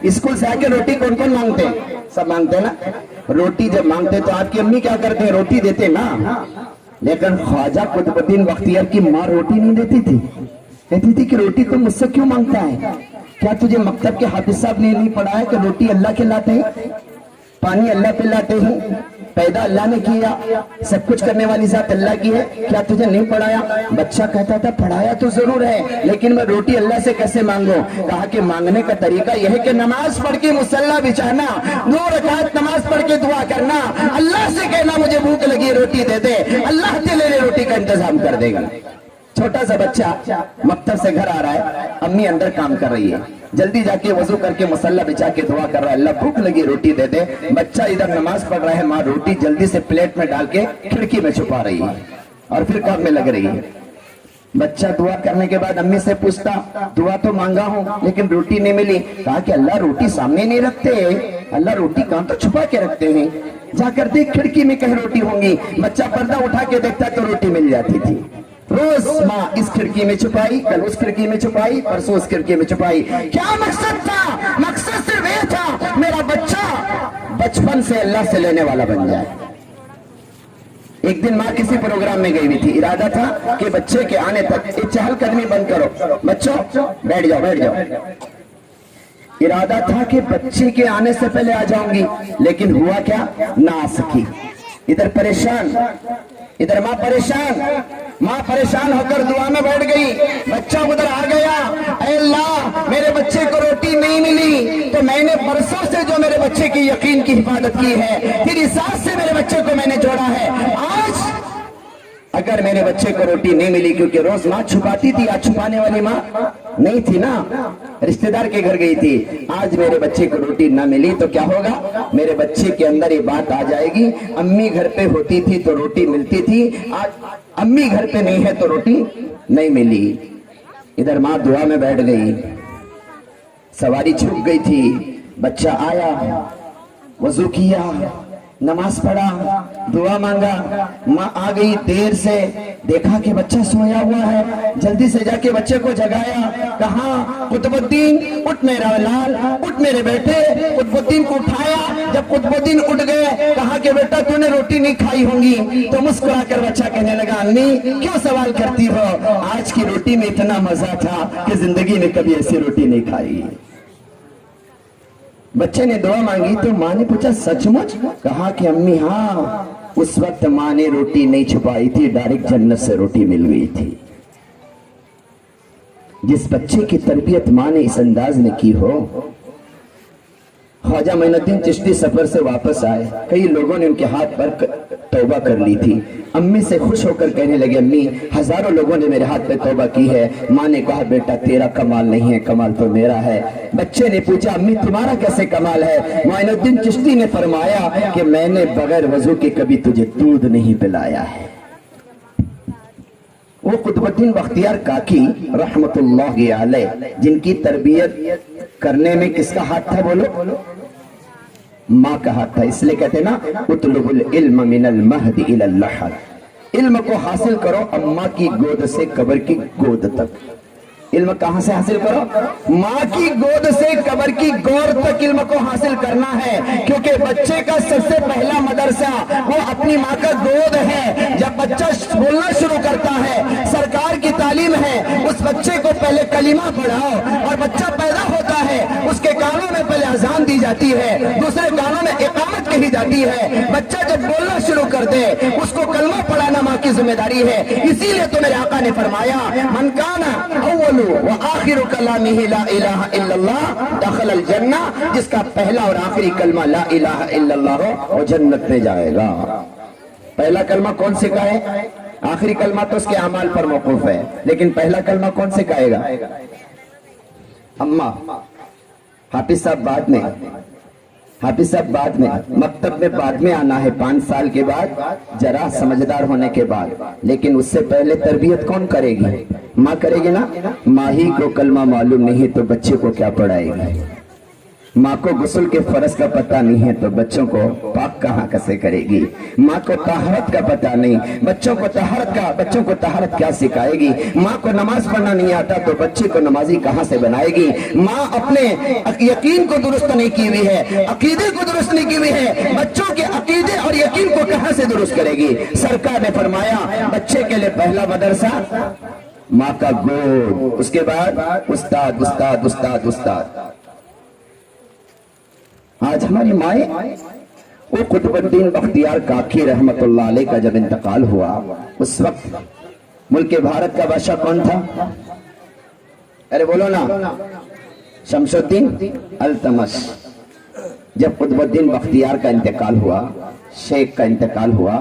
اسکول سے آ کے روٹی کون کون مانگتے ہیں؟ سب مانگتے ہیں نا۔ روٹی جب مانگتے تو آپ کی امی کیا کرتے ہیں؟ روٹی دیتے نا۔ لیکن خواجہ قطب الدین بختیار کی ماں روٹی نہیں دیتی تھی، کہتی تھی کہ روٹی تم مجھ سے کیوں مانگتا ہے؟ کیا تجھے مکتب کے حافظ صاحب نے نہیں پڑھایا کہ روٹی اللہ کے لاتے ہیں، پانی اللہ پہ لاتے ہیں، پیدا اللہ نے کیا، سب کچھ کرنے والی ذات اللہ کی ہے، کیا تجھے نہیں پڑھایا؟ بچہ کہتا تھا پڑھایا تو ضرور ہے لیکن میں روٹی اللہ سے کیسے مانگوں؟ کہا کہ مانگنے کا طریقہ یہ ہے کہ نماز پڑھ کے مصلی بچھانا، 2 رکعت نماز پڑھ کے دعا کرنا، اللہ سے کہنا مجھے بھوک لگی روٹی دے دے، اللہ تیرے لیے روٹی کا انتظام کر دے گا۔ छोटा सा बच्चा मकतब से घर आ रहा है, अम्मी अंदर काम कर रही है, जल्दी जाके वजू करके मसल्ला बिछा के दुआ कर रहा है, अल्लाह भूख लगी रोटी दे दे। बच्चा इधर नमाज पढ़ रहा है, माँ रोटी जल्दी से प्लेट में डाल के खिड़की में छुपा रही है और फिर काम में लग रही है। बच्चा दुआ करने के बाद अम्मी से पूछता, दुआ तो मांगा हूँ लेकिन रोटी नहीं मिली। कहा कि अल्लाह रोटी सामने नहीं रखते, अल्लाह रोटी कहाँ तो छुपा के रखते हैं, जाकर देख खिड़की में कहीं रोटी होंगी। बच्चा पर्दा उठा के देखता तो रोटी मिल जाती थी। रोज माँ इस खिड़की में छुपाई, कल उस खिड़की में छुपाई, परसों उस खिड़की में छुपाई। क्या मकसद था? मकसद सिर्फ ये था मेरा बच्चा बचपन से अल्लाह से लेने वाला बन जाए। एक दिन माँ किसी प्रोग्राम में गई हुई थी, इरादा था कि बच्चे के आने तक ये चहलकदमी बंद करो, बच्चों बैठ जाओ बैठ जाओ। इरादा था कि बच्चे के आने से पहले आ जाऊंगी, लेकिन हुआ क्या, ना आ सकी। इधर परेशान, इधर माँ परेशान होकर दुआ में बैठ गई। बच्चा उधर आ गया, ऐ अल्लाह मेरे बच्चे को रोटी नहीं मिली तो मैंने बरसों से जो मेरे बच्चे की यकीन की हिफाजत की है, तेरी साथ से मेरे बच्चे को मैंने जोड़ा है। आज अगर मेरे बच्चे को रोटी नहीं मिली, क्योंकि रोज माँ छुपाती थी, आज छुपाने वाली माँ नहीं थी ना, रिश्तेदार के घर गई थी, आज मेरे बच्चे को रोटी ना मिली तो क्या होगा, मेरे बच्चे के अंदर ये बात आ जाएगी, अम्मी घर पे होती थी तो रोटी मिलती थी, आज अम्मी घर पे नहीं है तो रोटी नहीं मिली। इधर माँ दुआ में बैठ गई, सवारी छूट गई थी। बच्चा आया, वजू किया, नमाज पढ़ा, दुआ मांगा, माँ आ गई देर से, देखा कि बच्चा सोया हुआ है, जल्दी से जाके बच्चे को जगाया। कहा कुतुबुद्दीन उठ मेरा लाल, उठ मेरे बेटे। कुतुबुद्दीन को उठाया, जब कुतुबुद्दीन उठ गए, कहा कि बेटा तूने रोटी नहीं खाई होंगी, तो मुस्कुरा कर बच्चा कहने लगा, अम्मी क्यों सवाल करती हो, आज की रोटी में इतना मजा था कि जिंदगी में कभी ऐसी रोटी नहीं खाई। बच्चे ने दुआ मांगी तो माँ ने पूछा सचमुच? कहा कि अम्मी हाँ, उस वक्त माँ ने रोटी नहीं छुपाई थी, डायरेक्ट जन्नत से रोटी मिल गई थी। जिस बच्चे की तरबियत माँ ने इस अंदाज में की हो। ख्वाजा मोइनुद्दीन चिश्ती सफर से वापस आए, कई लोगों ने उनके हाथ पर तौबा कर ली थी। अम्मी से खुश होकर कहने लगे, अम्मी हजारों लोगों ने मेरे हाथ पे तौबा की है। माँ ने कहा बेटा तेरा कमाल नहीं है, कमाल तो मेरा है। बच्चे ने पूछा अम्मी तुम्हारा कैसे कमाल है? मोइनुद्दीन चिश्ती ने फरमाया कि मैंने बगैर वजू के कभी तुझे दूध नहीं पिलाया है। वो कुतुबुद्दीन बख्तियार काकी रहमतुल्लाहि अलैह, जिनकी तरबियत करने में किसका हाथ था बोलो? माँ का हाथ था। इसलिए कहते ना उतलुबुल इल्म मिनल महदी इलल लहद, इल्म को हासिल करो अम्मा की गोद से कब्र की गोद तक। इल्म कहां से हासिल करो? माँ की गोद से कब्र की गोद तक इल्म को हासिल करना है, क्योंकि बच्चे का सबसे पहला मदरसा वो अपनी माँ का गोद है। जब बच्चा बोलना शुरू करता है, सरकार की तालीम है, उस बच्चे को पहले कलीमा पढ़ाओ, और बच्चा पैदा होता है उसके कानों में पहले अजान दी जाती है, दूसरे कानों में इकामत कही जाती है। बच्चा जब बोलना शुरू कर दे उसको कलमा पढ़ाना माँ की जिम्मेदारी है। इसीलिए तो मेरे आका ने फरमाया मन काना अव्वलु व आखिरु कलामिही ला इलाहा इल्लल्लाह दखलल जन्नह, जिसका पहला और आखिरी कलमा ला इलाहा इल्लल्लाह हो वो जन्नत में जाएगा। पहला कलमा कौन से का है? आखिरी कलमा तो उसके अमाल पर मौकूफ है, लेकिन पहला कलमा कौन से कहेगा? अम्मा। हाफिज साहब बाद में, हाफिज साहब बाद में, मकतब में बाद में आना है 5 साल के बाद, जरा समझदार होने के बाद। लेकिन उससे पहले तरबियत कौन करेगी? माँ करेगी ना। माँ ही को कलमा मालूम नहीं तो बच्चे को क्या पढ़ाएगी? माँ को गुस्ल के फर्ज का पता नहीं है तो बच्चों को पाक कहाँ कैसे करेगी? माँ को तहरत का पता नहीं, बच्चों को तहरत क्या सिखाएगी? माँ को नमाज पढ़ना नहीं आता तो बच्चे को नमाजी कहाँ से बनाएगी? माँ अपने यकीन को दुरुस्त नहीं की हुई है, अकीदे को दुरुस्त नहीं की हुई है, बच्चों के अकीदे और यकीन को कहाँ से दुरुस्त करेगी? सरकार ने फरमाया बच्चे के लिए पहला मदरसा माँ का गोद, उसके बाद उस्ताद उस्ताद उस्ताद उस्ताद। आज हमारी माए, वो कुतुबुद्दीन बख्तियार काकी रहमतुल्लाह अलैह का जब इंतकाल हुआ, उस वक्त मुल्क भारत का बादशाह कौन था? अरे बोलो ना, शमसुद्दीन अल्तमश। जब कुतुबुद्दीन बख्तियार का इंतकाल हुआ, शेख का इंतकाल हुआ,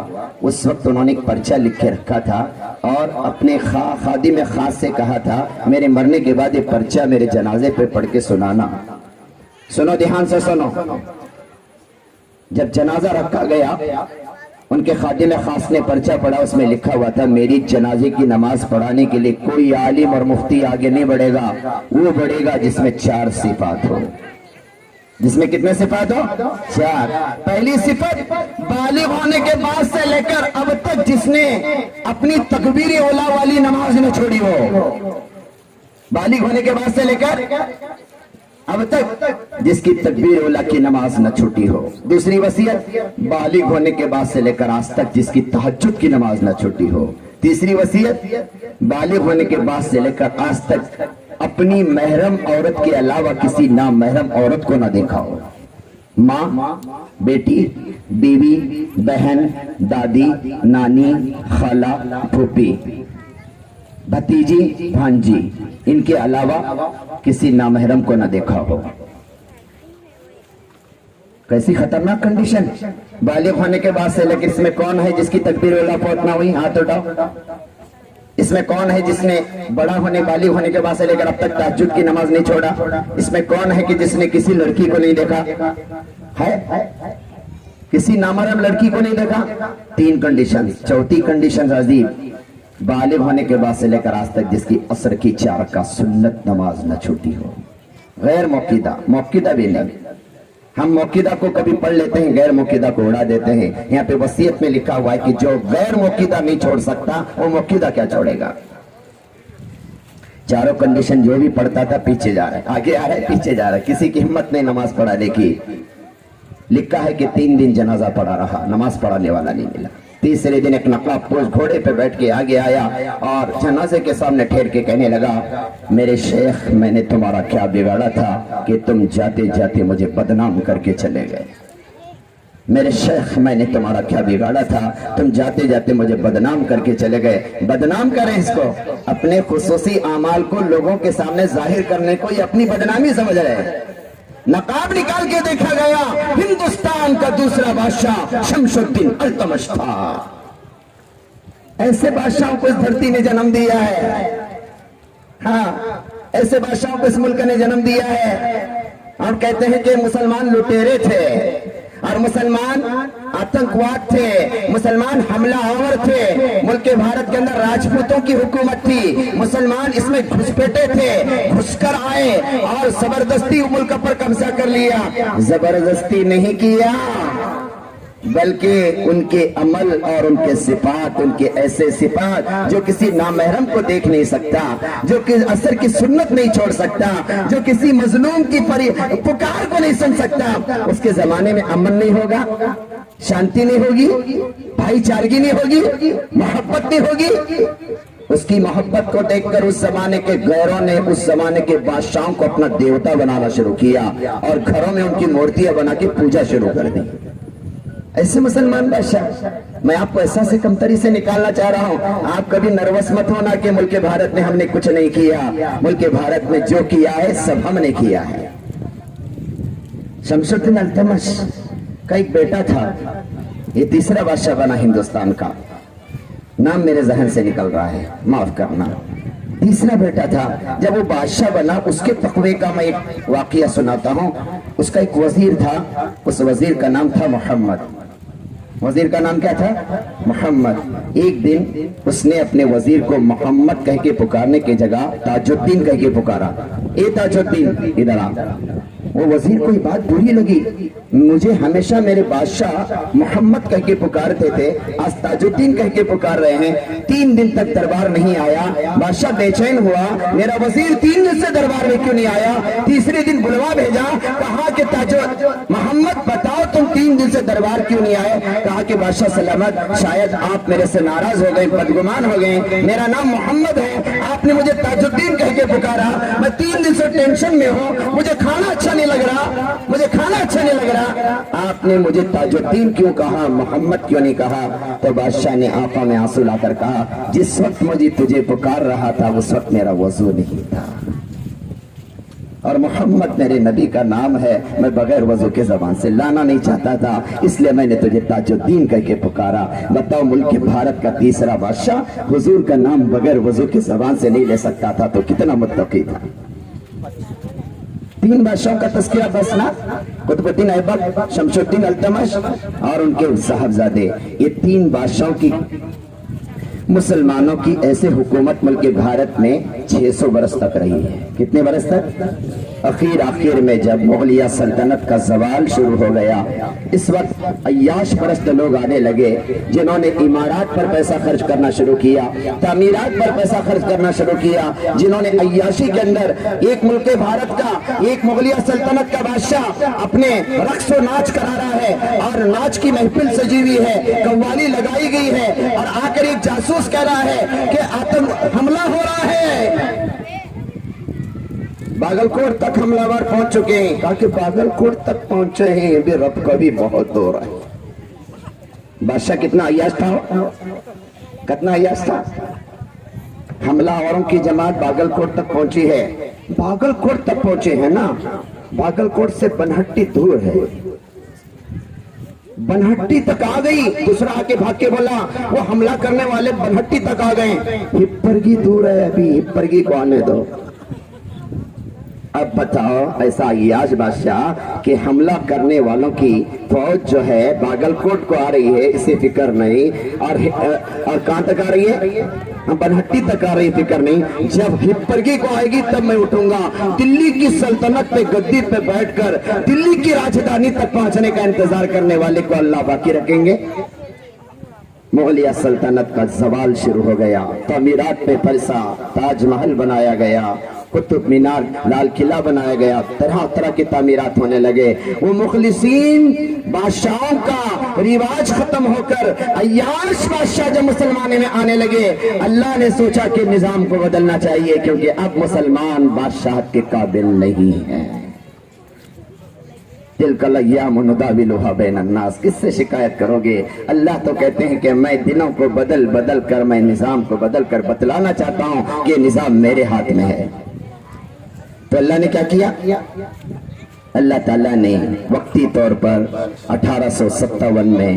उस वक्त उन्होंने एक पर्चा लिख के रखा था और अपने खादिम खास से कहा था मेरे मरने के बाद ये पर्चा मेरे जनाजे पे पढ़ के सुनाना। सुनो, ध्यान से सुनो। जब जनाजा रखा गया, उनके खादिम खास ने पर्चा पढ़ा, उसमें लिखा हुआ था मेरी जनाजे की नमाज पढ़ाने के लिए कोई आलिम और मुफ्ती आगे नहीं बढ़ेगा, वो बढ़ेगा जिसमें 4 सिफात हो। जिसमें कितने सिफात हो? 4। पहली सिफत, बालिग होने के बाद से लेकर अब तक जिसने अपनी तकबीर औला वाली नमाज न छोड़ी हो। बालिग होने के बाद से लेकर अब तक जिसकी तकबीर औला की नमाज न छूटी हो। दूसरी वसीयत, बालिग होने के बाद से लेकर आज तक जिसकी तहज्जुद की नमाज न छूटी हो। तीसरी वसीयत, बालिग होने के बाद से लेकर आज तक अपनी महरम औरत के अलावा किसी नामहरम औरत को ना देखा हो। माँ, बेटी, बीवी, बहन, दादी, नानी, खाला, फूफी, भतीजी, भांजी, इनके अलावा किसी नामहरम को ना देखा हो। कैसी खतरनाक कंडीशन। बालिग होने के बाद से लेकर इसमें कौन है जिसकी तकबीर औला फौत ना हुई? हाथ उठाओ। इसमें कौन है जिसने बड़ा होने बालिग होने के बाद से लेकर अब तक तहज्जुद की नमाज नहीं छोड़ा? इसमें कौन है कि जिसने किसी लड़की को नहीं देखा है? किसी नामहरम लड़की को नहीं देखा? 3 कंडीशन। चौथी कंडीशन अजीब, बालिग होने के बाद से लेकर आज तक जिसकी असर की 4 रकात सुन्नत नमाज न छूटी हो। गैर मौकिदा, मौकिदा भी नहीं। हम मौकिदा को कभी पढ़ लेते हैं, गैर मौकिदा को उड़ा देते हैं। यहाँ पे वसीयत में लिखा हुआ है कि जो गैर मौकिदा नहीं छोड़ सकता वो मौकिदा क्या छोड़ेगा। 4 कंडीशन जो भी पढ़ता था पीछे जा रहा है, आगे आ रहा है, पीछे जा रहा है। किसी की हिम्मत नहीं नमाज पढ़ाने की। लिखा है कि 3 दिन जनाजा पढ़ा रहा, नमाज पढ़ाने वाला नहीं मिला। तीसरे दिन एक नकाबपोश घोड़े पे बैठ के आगे आया और जनाजे के सामने ठहर के कहने लगा मेरे शेख, मैंने तुम्हारा क्या बिगाड़ा था कि तुम जाते जाते मुझे बदनाम करके चले गए। मेरे शेख, मैंने तुम्हारा क्या बिगाड़ा था, तुम जाते जाते मुझे बदनाम करके चले गए। बदनाम करें इसको, अपने खुसूसी आमाल को लोगों के सामने जाहिर करने को ये अपनी बदनामी समझ रहे हैं। नकाब निकाल के देखा गया, हिंदुस्तान का दूसरा बादशाह शमशुद्दीन अल्तमश था। ऐसे बादशाहों को इस धरती ने जन्म दिया है। हाँ, ऐसे बादशाहों को इस मुल्क ने जन्म दिया है। और कहते हैं कि मुसलमान लुटेरे थे और मुसलमान आतंकवाद थे, मुसलमान हमला आवर थे। मुल्क भारत के अंदर राजपूतों की हुकूमत थी, मुसलमान इसमें घुसपैठे थे, घुसकर आए और जबरदस्ती मुल्क पर कब्जा कर लिया। जबरदस्ती नहीं किया, बल्कि उनके अमल और उनके सिफात, उनके ऐसे सिफात जो किसी नामहरम को देख नहीं सकता, जो कि असर की सुन्नत नहीं छोड़ सकता, जो किसी मजलूम की पुकार को नहीं सुन सकता। उसके जमाने में अमन नहीं होगा, शांति नहीं होगी, भाईचारगी नहीं होगी, मोहब्बत नहीं होगी। उसकी मोहब्बत को देखकर उस जमाने के गैरों ने उस जमाने के बादशाहों को अपना देवता बनाना शुरू किया और घरों में उनकी मूर्तियां बना के पूजा शुरू कर दी। ऐसे मुसलमान बादशाह, मैं आपको ऐसा से कमतरी से निकालना चाह रहा हूं। आप कभी नर्वस मत होना कि मुल्क भारत में हमने कुछ नहीं किया। मुल्क भारत में जो किया है सब हमने किया है। शमशुद्दीन अल्तमश का एक बेटा था, ये तीसरा बादशाह बना हिंदुस्तान का। नाम मेरे जहन से निकल रहा है, माफ करना। तीसरा बेटा था, जब वो बादशाह बना उसके तकवे का मैं एक वाकया सुनाता हूँ। उसका एक वजीर था, उस वजीर का नाम था मोहम्मद। वजीर का नाम क्या था? मोहम्मद। एक दिन उसने अपने वजीर को मोहम्मद कह के पुकारने की जगह ताजुद्दीन कह के पुकारा। ए ताजुद्दीन, इधर आ। वो वजीर को ये बात बुरी लगी, मुझे हमेशा मेरे बादशाह मोहम्मद कह के पुकारते थे, आज ताजुद्दीन कह के पुकार रहे हैं। 3 दिन तक दरबार नहीं आया। बादशाह बेचैन हुआ, मेरा वजीर 3 दिन से दरबार में क्यों नहीं आया? तीसरे दिन बुलवा भेजा, कहा कि मोहम्मद बताओ तुम 3 दिन से दरबार क्यों नहीं आए? कहा कि बादशाह सलामत, शायद आप मेरे से नाराज हो गए, बदगुमान हो गए। मेरा नाम मोहम्मद है, आपने मुझे ताजुद्दीन कह के पुकारा, मैं 3 दिन से टेंशन में हूँ, मुझे खाना अच्छा नहीं लग रहा, मुझे खाना अच्छा नहीं लग रहा। आपने मुझे ताजुद्दीन क्यों कहा, मोहम्मद क्यों नहीं कहा? तो बादशाह ने आंखों में आंसू लाकर कहा, जिस वक्त मुझे तुझे पुकार रहा था उस वक्त मेरा वजू नहीं था اور محمد میرے نبی کا نام ہے، میں بغیر وضو کے زبان سے لانا نہیں چاہتا تھا، اس لیے میں نے تجھے تاج الدین کہہ کے پکارا۔ بتاؤ ملک بھارت کا تیسرا بادشاہ حضور کا نام بغیر وضو کے زبان سے نہیں لے سکتا تھا تو کتنا متقی تھا۔ 3 بادشاہوں کا تذکرہ بس نا، قطب الدین ایبک، شمس الدین التمش اور ان کے صاحبزادے، یہ 3 بادشاہوں کی مسلمانوں کی ایسے حکومت ملک بھارت میں 600 برس تک رہی ہے۔ کتنے برس تک؟ آخر میں جب مغلیہ سلطنت کا زوال شروع ہو گیا، اس وقت عیاش پرست لوگ آنے لگے جنہوں نے عمارات پر پیسہ خرچ کرنا شروع کیا، تعمیرات پر پیسہ خرچ کرنا شروع کیا، جنہوں نے عیاشی کے اندر ایک ملک بھارت کا، ایک مغلیہ سلطنت کا بادشاہ اپنے رقص و ناچ کرا رہا ہے اور ناچ کی محفل سجی ہوئی ہے، قوالی لگائی گئی ہے، اور آ کر ایک جاسوس کہہ رہا ہے کہ آتم حملہ ہو رہا ہے۔ باگل کوٹ تک حملہ ور پہنچ چکے ہیں، کہا کہ باگل کوٹ تک پہنچے ہیں، ابھی رب کا بھی بہت دور ہے۔ بادشاہ کتنا عیاش تھا، کتنا عیاش تھا۔ حملہ آوروں کی جماعت باگل کوٹ تک پہنچی ہے، باگل کوٹ تک پہنچے ہیں نا، باگل کوٹ سے بنہٹی دور ہے، بنہٹی تک آ گئی۔ دوسرا آ کے بھاگ کے بولا وہ حملہ کرنے والے بنہٹی تک آ گئے، ہپرگی دور ہے، ابھی ہپرگی کو آنے دو۔ اب بتاؤ ایسا عیاش بادشاہ کہ حملہ کرنے والوں کی فوج جو ہے باگل کوٹ کو آ رہی ہے، اسے فکر نہیں، اور کہاں تک آ رہی ہے؟ بنہٹی تک آ رہی، فکر نہیں، جب ہپرگی کو آئے گی تب میں اٹھوں گا، دلی کی سلطنت پہ گدی پہ بیٹھ کر دلی کی راجدھانی تک پہنچنے کا انتظار کرنے والے کو اللہ باقی رکھیں گے۔ مغلیہ سلطنت کا زوال شروع ہو گیا، تعمیرات پہ پیسہ، تاج محل بنایا گیا، قطب مینار، لال قلعہ بنایا گیا، طرح طرح کی تعمیرات ہونے لگے۔ وہ مخلصین بادشاہوں کا رواج ختم ہو کر عیاش بادشاہ جب مسلمانوں میں آنے لگے، اللہ نے سوچا کہ نظام کو بدلنا چاہیے، کیونکہ اب مسلمان بادشاہت کے قابل نہیں ہیں۔ تلک الایام نداولها بین الناس، کس سے شکایت کرو گے؟ اللہ تو کہتے ہیں کہ میں دنوں کو بدل بدل کر، میں نظام کو بدل کر بتلانا چاہتا ہوں کہ نظام میرے ہاتھ میں ہے۔ تو اللہ نے کیا کیا؟ اللہ تعالیٰ نے وقتی طور پر 1857 میں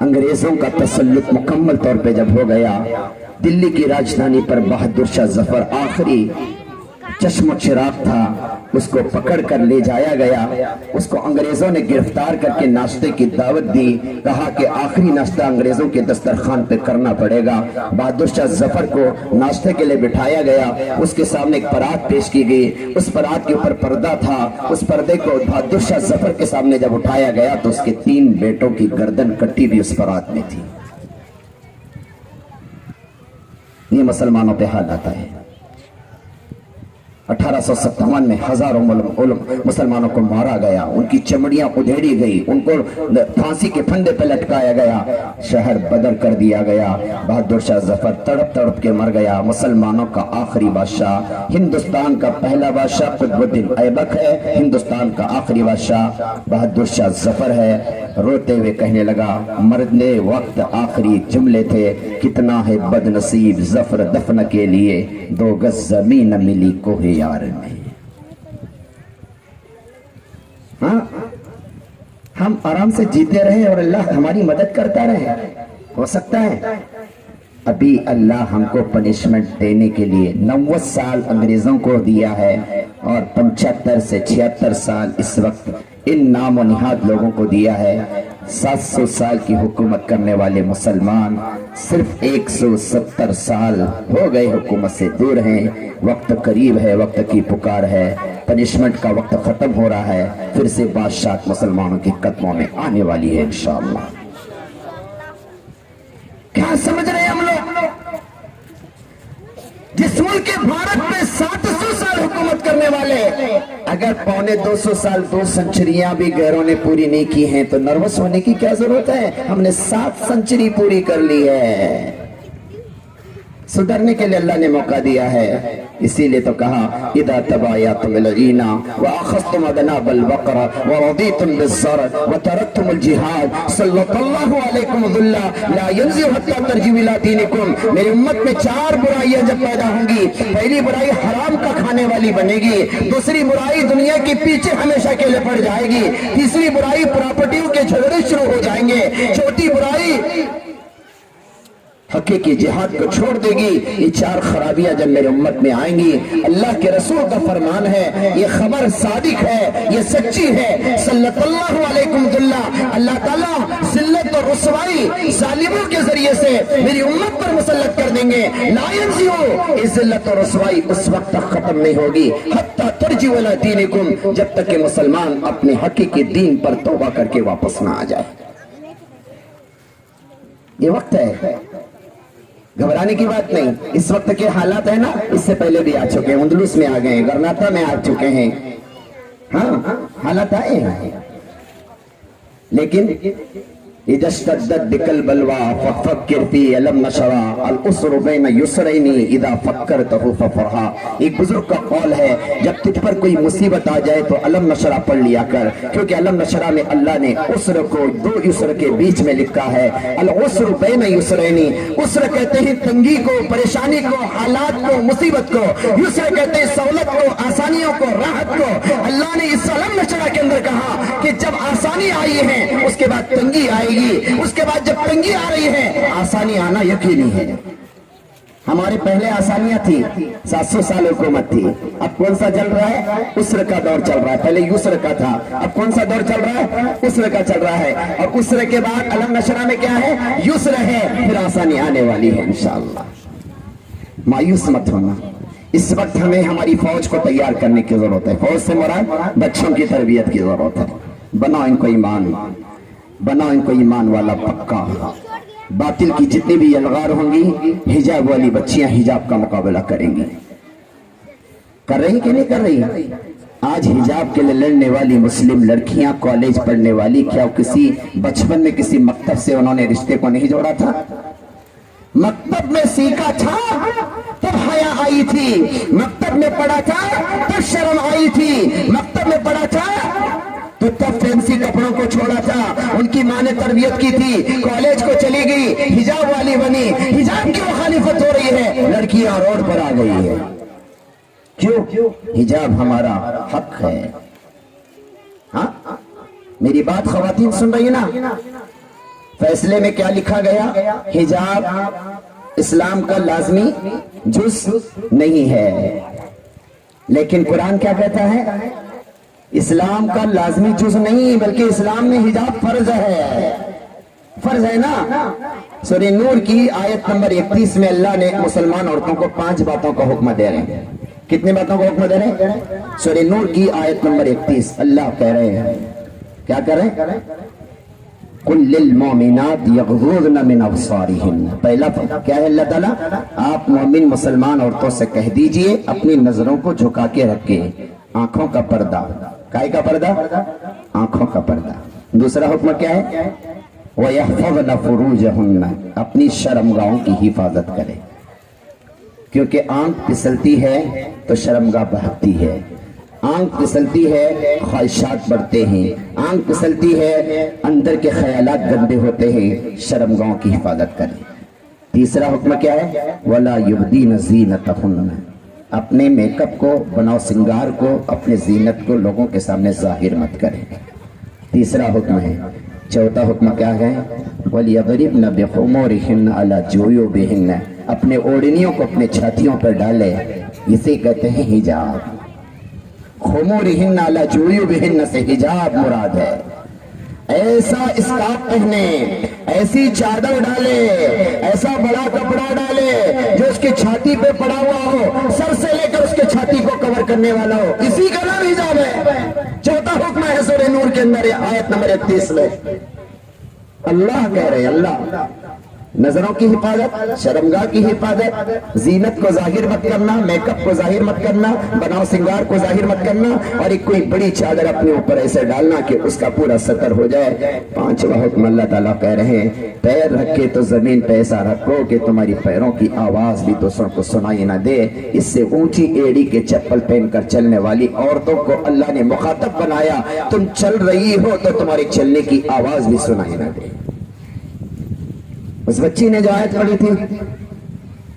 انگریزوں کا تسلط مکمل طور پہ جب ہو گیا، دلی کی راجدھانی پر بہادر شاہ ظفر آخری چشم و چراغ تھا، اس کو پکڑ کر لے جایا گیا، اس کو انگریزوں نے گرفتار کر کے ناشتے کی دعوت دی، کہا کہ آخری ناشتہ انگریزوں کے دسترخوان پہ کرنا پڑے گا۔ بہادر شاہ ظفر کو ناشتے کے لیے بٹھایا گیا، اس کے سامنے ایک پرات پیش کی گئی، اس پرات کے اوپر پردہ تھا، اس پردے کو بہادر شاہ ظفر کے سامنے جب اٹھایا گیا تو اس کے 3 بیٹوں کی گردن کٹی بھی اس پرات میں تھی۔ یہ مسلمانوں پہ حال آتا ہے۔ 1857 میں ہزاروں مسلمانوں کو مارا گیا، ان کی چمڑیاں ادھیڑی گئی، ان کو پھانسی کے پھندے پہ لٹکایا گیا، شہر بدر کر دیا گیا۔ بہادر شاہ ظفر تڑپ تڑپ کے مر گیا۔ مسلمانوں کا آخری بادشاہ، ہندوستان کا پہلا بادشاہ قطب الدین ایبک ہے، ہندوستان کا آخری بادشاہ بہادر شاہ ظفر ہے۔ روتے ہوئے کہنے لگا، مرنے وقت آخری جملے تھے، کتنا ہے بد نصیب ظفر دفن کے لیے، 2 گز زمین ملی کوہ یار میں۔ ہاں ہم آرام سے جیتے رہے اور اللہ ہماری مدد کرتا رہے، ہو سکتا ہے ابھی اللہ ہم کو پنشمنٹ دینے کے لیے 90 سال انگریزوں کو دیا ہے، اور 75 سے 76 سال اس وقت ان نام و نہاد لوگوں کو دیا ہے۔ 700 سال کی حکومت کرنے والے مسلمان صرف 170 سال ہو گئے حکومت سے دور ہیں۔ وقت قریب ہے، وقت کی پکار ہے، پنشمنٹ کا وقت ختم ہو رہا ہے، پھر سے بادشاہت مسلمانوں کے قدموں میں آنے والی ہے انشاءاللہ۔ کیا سمجھ رہے ہیں ہم لوگ؟ جس ملک بھارت میں 700 سال حکومت کرنے والے اگر 250 سال 2 سنچریاں بھی غیروں نے پوری نہیں کی ہیں تو نروس ہونے کی کیا ضرورت ہے؟ ہم نے 7 سنچری پوری کر لی ہے۔ सुधरने के लिए अल्लाह ने मौका दिया है। इसीलिए तो कहा इदा तबायातुम बिलईना व अखज़तुम अदनाबल बकरा व रदीतुम बिस्सर व तरकतुमुल जिहाद सल्लल्लाहु अलैकुम ज़ुल्ला ला यंज़िउ हत्ता तरजिउ इला दीनिकुम। मेरी उम्मत में 4 बुराइयां जब पैदा होंगी, पहली बुराई हराम का खाने वाली बनेगी, दूसरी बुराई दुनिया के पीछे हमेशा के लिए पड़ जाएगी, तीसरी बुराई प्रॉपर्टियों के झगड़े शुरू हो जाएंगे, चौथी बुराई हकीकी जिहाद को छोड़ देगी। ये 4 खराबियां जब मेरे उम्मत में आएंगी, अल्लाह के रसूल का फरमान है, ये खबर सादिक है, ये सच्ची है, सल्लल्लाहु अलैहि वसल्लम। अल्लाह ताला जिल्लत और रुसवाई जालिमों के जरिए से मेरी उम्मत पर मुसल्लत कर देंगे। ला यंज़िउ, इस जिल्लत और रुसवाई उस वक्त तक खत्म नहीं होगी हत्ता तरजिउ इला दीनिकुम, जब तक कि मुसलमान अपने हकीकी दीन पर तौबा करके वापस ना आ जाए। ये वक्त है, घबराने की बात नहीं। इस वक्त के हालात है ना, इससे पहले भी आ चुके हैं, उंदलुस में आ गए हैं, गरनाता में आ चुके हैं, हाँ हालात आए हैं। लेकिन इदश्तद्दत बिकल बलवा फक्किर फी अलम नशरा अल उसरु बैन युसरैनी इदा फक्करतहु फफरहा। एक बुजुर्ग का कौल है, जब तुझ पर कोई मुसीबत आ जाए तो अलम नशरा पढ़ लिया कर, क्योंकि अलम नशरा में अल्लाह ने उसर को 2 युसर के बीच में लिखा है। अल उसरु बैन युसरैनी, उसर कहते हैं तंगी को, परेशानी को, हालात को, मुसीबत को, युसर कहते हैं सहूलत को, आसानियों को, राहत को। अल्लाह ने इस अलम नशरा के अंदर कहा कि जब आसानी आई है उसके बाद तंगी आएगी, उसके बाद जब तंगी आ रही है आसानी आना यकीनी है। हमारे पहले आसानियां थी, 700 साल हुकूमत थी, अब कौन सा चल रहा है? उसर का दौर चल रहा है। पहले युसर का था, अब कौन सा दौर चल रहा है? उसर का चल रहा है। और उसर के बाद अलम नशरा में क्या है? युसर है, फिर आसानी आने वाली है इंशाअल्लाह। मायूस मत होना। इस वक्त हमें हमारी फौज को तैयार करने की जरूरत है। फौज से मुराद बच्चों की तरबियत की जरूरत है। बनाओ इनको ईमान, बनाओ इनको ईमान वाला पक्का। बातिल की जितनी भी अलगार होंगी, हिजाब वाली बच्चियां हिजाब का मुकाबला करेंगी। कर रही कि नहीं कर रही? आज हिजाब के लिए लड़ने वाली मुस्लिम लड़कियां, कॉलेज पढ़ने वाली, क्या किसी बचपन में किसी मकतब से उन्होंने रिश्ते को नहीं जोड़ा था? मकतब में सीखा था तब हया आई थी, मकतब में पढ़ा था तब शर्म आई थी, मकतब में पढ़ा था तो तब फैंसी कपड़ों को छोड़ा था, उनकी माँ ने तरबियत की थी, कॉलेज को चली गई, हिजाब वाली बनी। हिजाब की मुखालिफत हो रही है, लड़कियां रोड पर आ गई है। क्यों? हिजाब हमारा हक है। हाँ, मेरी बात खवातीन सुन रही है ना? फैसले में क्या लिखा गया? हिजाब इस्लाम का लाजमी जुज नहीं है, लेकिन कुरान क्या कहता है? इस्लाम का लाजमी जुज नहीं, बल्कि इस्लाम में हिजाब फर्ज है। फर्ज है ना? सूरह नूर की आयत नंबर 31 में अल्लाह ने मुसलमान औरतों को 5 बातों का हुक्म दे रहे हैं। कितनी बातों का हुक्म दे रहे हैं? सूरह नूर की आयत नंबर 31 अल्लाह कह रहे हैं, क्या कह रहे हैं? कुल लिल मोमिनात यग़ज़ुज़न मिन अब्सारिहिन्न। पहला क्या है अल्लाह ताला? आप मोमिन मुसलमान औरतों से कह दीजिए अपनी नजरों को झुका के रखे, आंखों का पर्दा। काय का पर्दा? आंखों का पर्दा। दूसरा हुक्म क्या है? वयहफ़ज़न फ़ुरूजहुन्न, अपनी शर्मगाहों की हिफाजत करें, क्योंकि आंख फिसलती है तो शर्मगाह बहकती है, आंख फिसलती है ख्वाहिशात बढ़ते हैं, आंख फिसलती है अंदर के ख्यालात गंदे होते हैं। शर्मगाहों की हिफाजत करें। तीसरा हुक्म क्या है? वला युब्दीन ज़ीनतहुन्न, अपने मेकअप को, बनाव सिंगार को, अपने जीनत को लोगों के सामने जाहिर मत करें। तीसरा हुक्म है। चौथा हुक्म क्या है? वलियज़रिबन बिखुमूरिहिन्न अला जुयूबिहिन्न, अपने ओढ़नियों को अपने छातियों पर डाले, इसे कहते हैं हिजाब। खुमूरिहिन्न अला जुयूबिहिन्न से हिजाब मुराद है। ऐसा स्कार्फ पहने, ऐसी चादर डाले, ऐसा बड़ा कपड़ा डाले जो उसकी छाती पे पड़ा हुआ हो, सर से लेकर उसके छाती को कवर करने वाला हो, इसी का नाम हिजाब है। चौथा हुक्म है सूरह नूर के अंदर आयत नंबर 31 में। अल्लाह कह रहे हैं, अल्लाह नजरों की हिफाजत, शर्मगाह की हिफाजत, जीनत को जाहिर मत करना, मेकअप को जाहिर मत करना, बनाव सिंगार को जाहिर मत करना, और एक कोई बड़ी चादर अपने ऊपर ऐसे डालना कि उसका पूरा सतर हो जाए। 5वां हुक्म अल्लाह ताला कह रहे हैं, पैर रखे तो जमीन पे ऐसा रखो कि तुम्हारी पैरों की आवाज भी दूसरों को सुनाई ना दे। इससे ऊंची एड़ी के चप्पल पहनकर चलने वाली औरतों को अल्लाह ने मुखातब बनाया, तुम चल रही हो तो तुम्हारे चलने की आवाज भी सुनाई ना दे। उस बच्ची ने जो आयत पढ़ी थी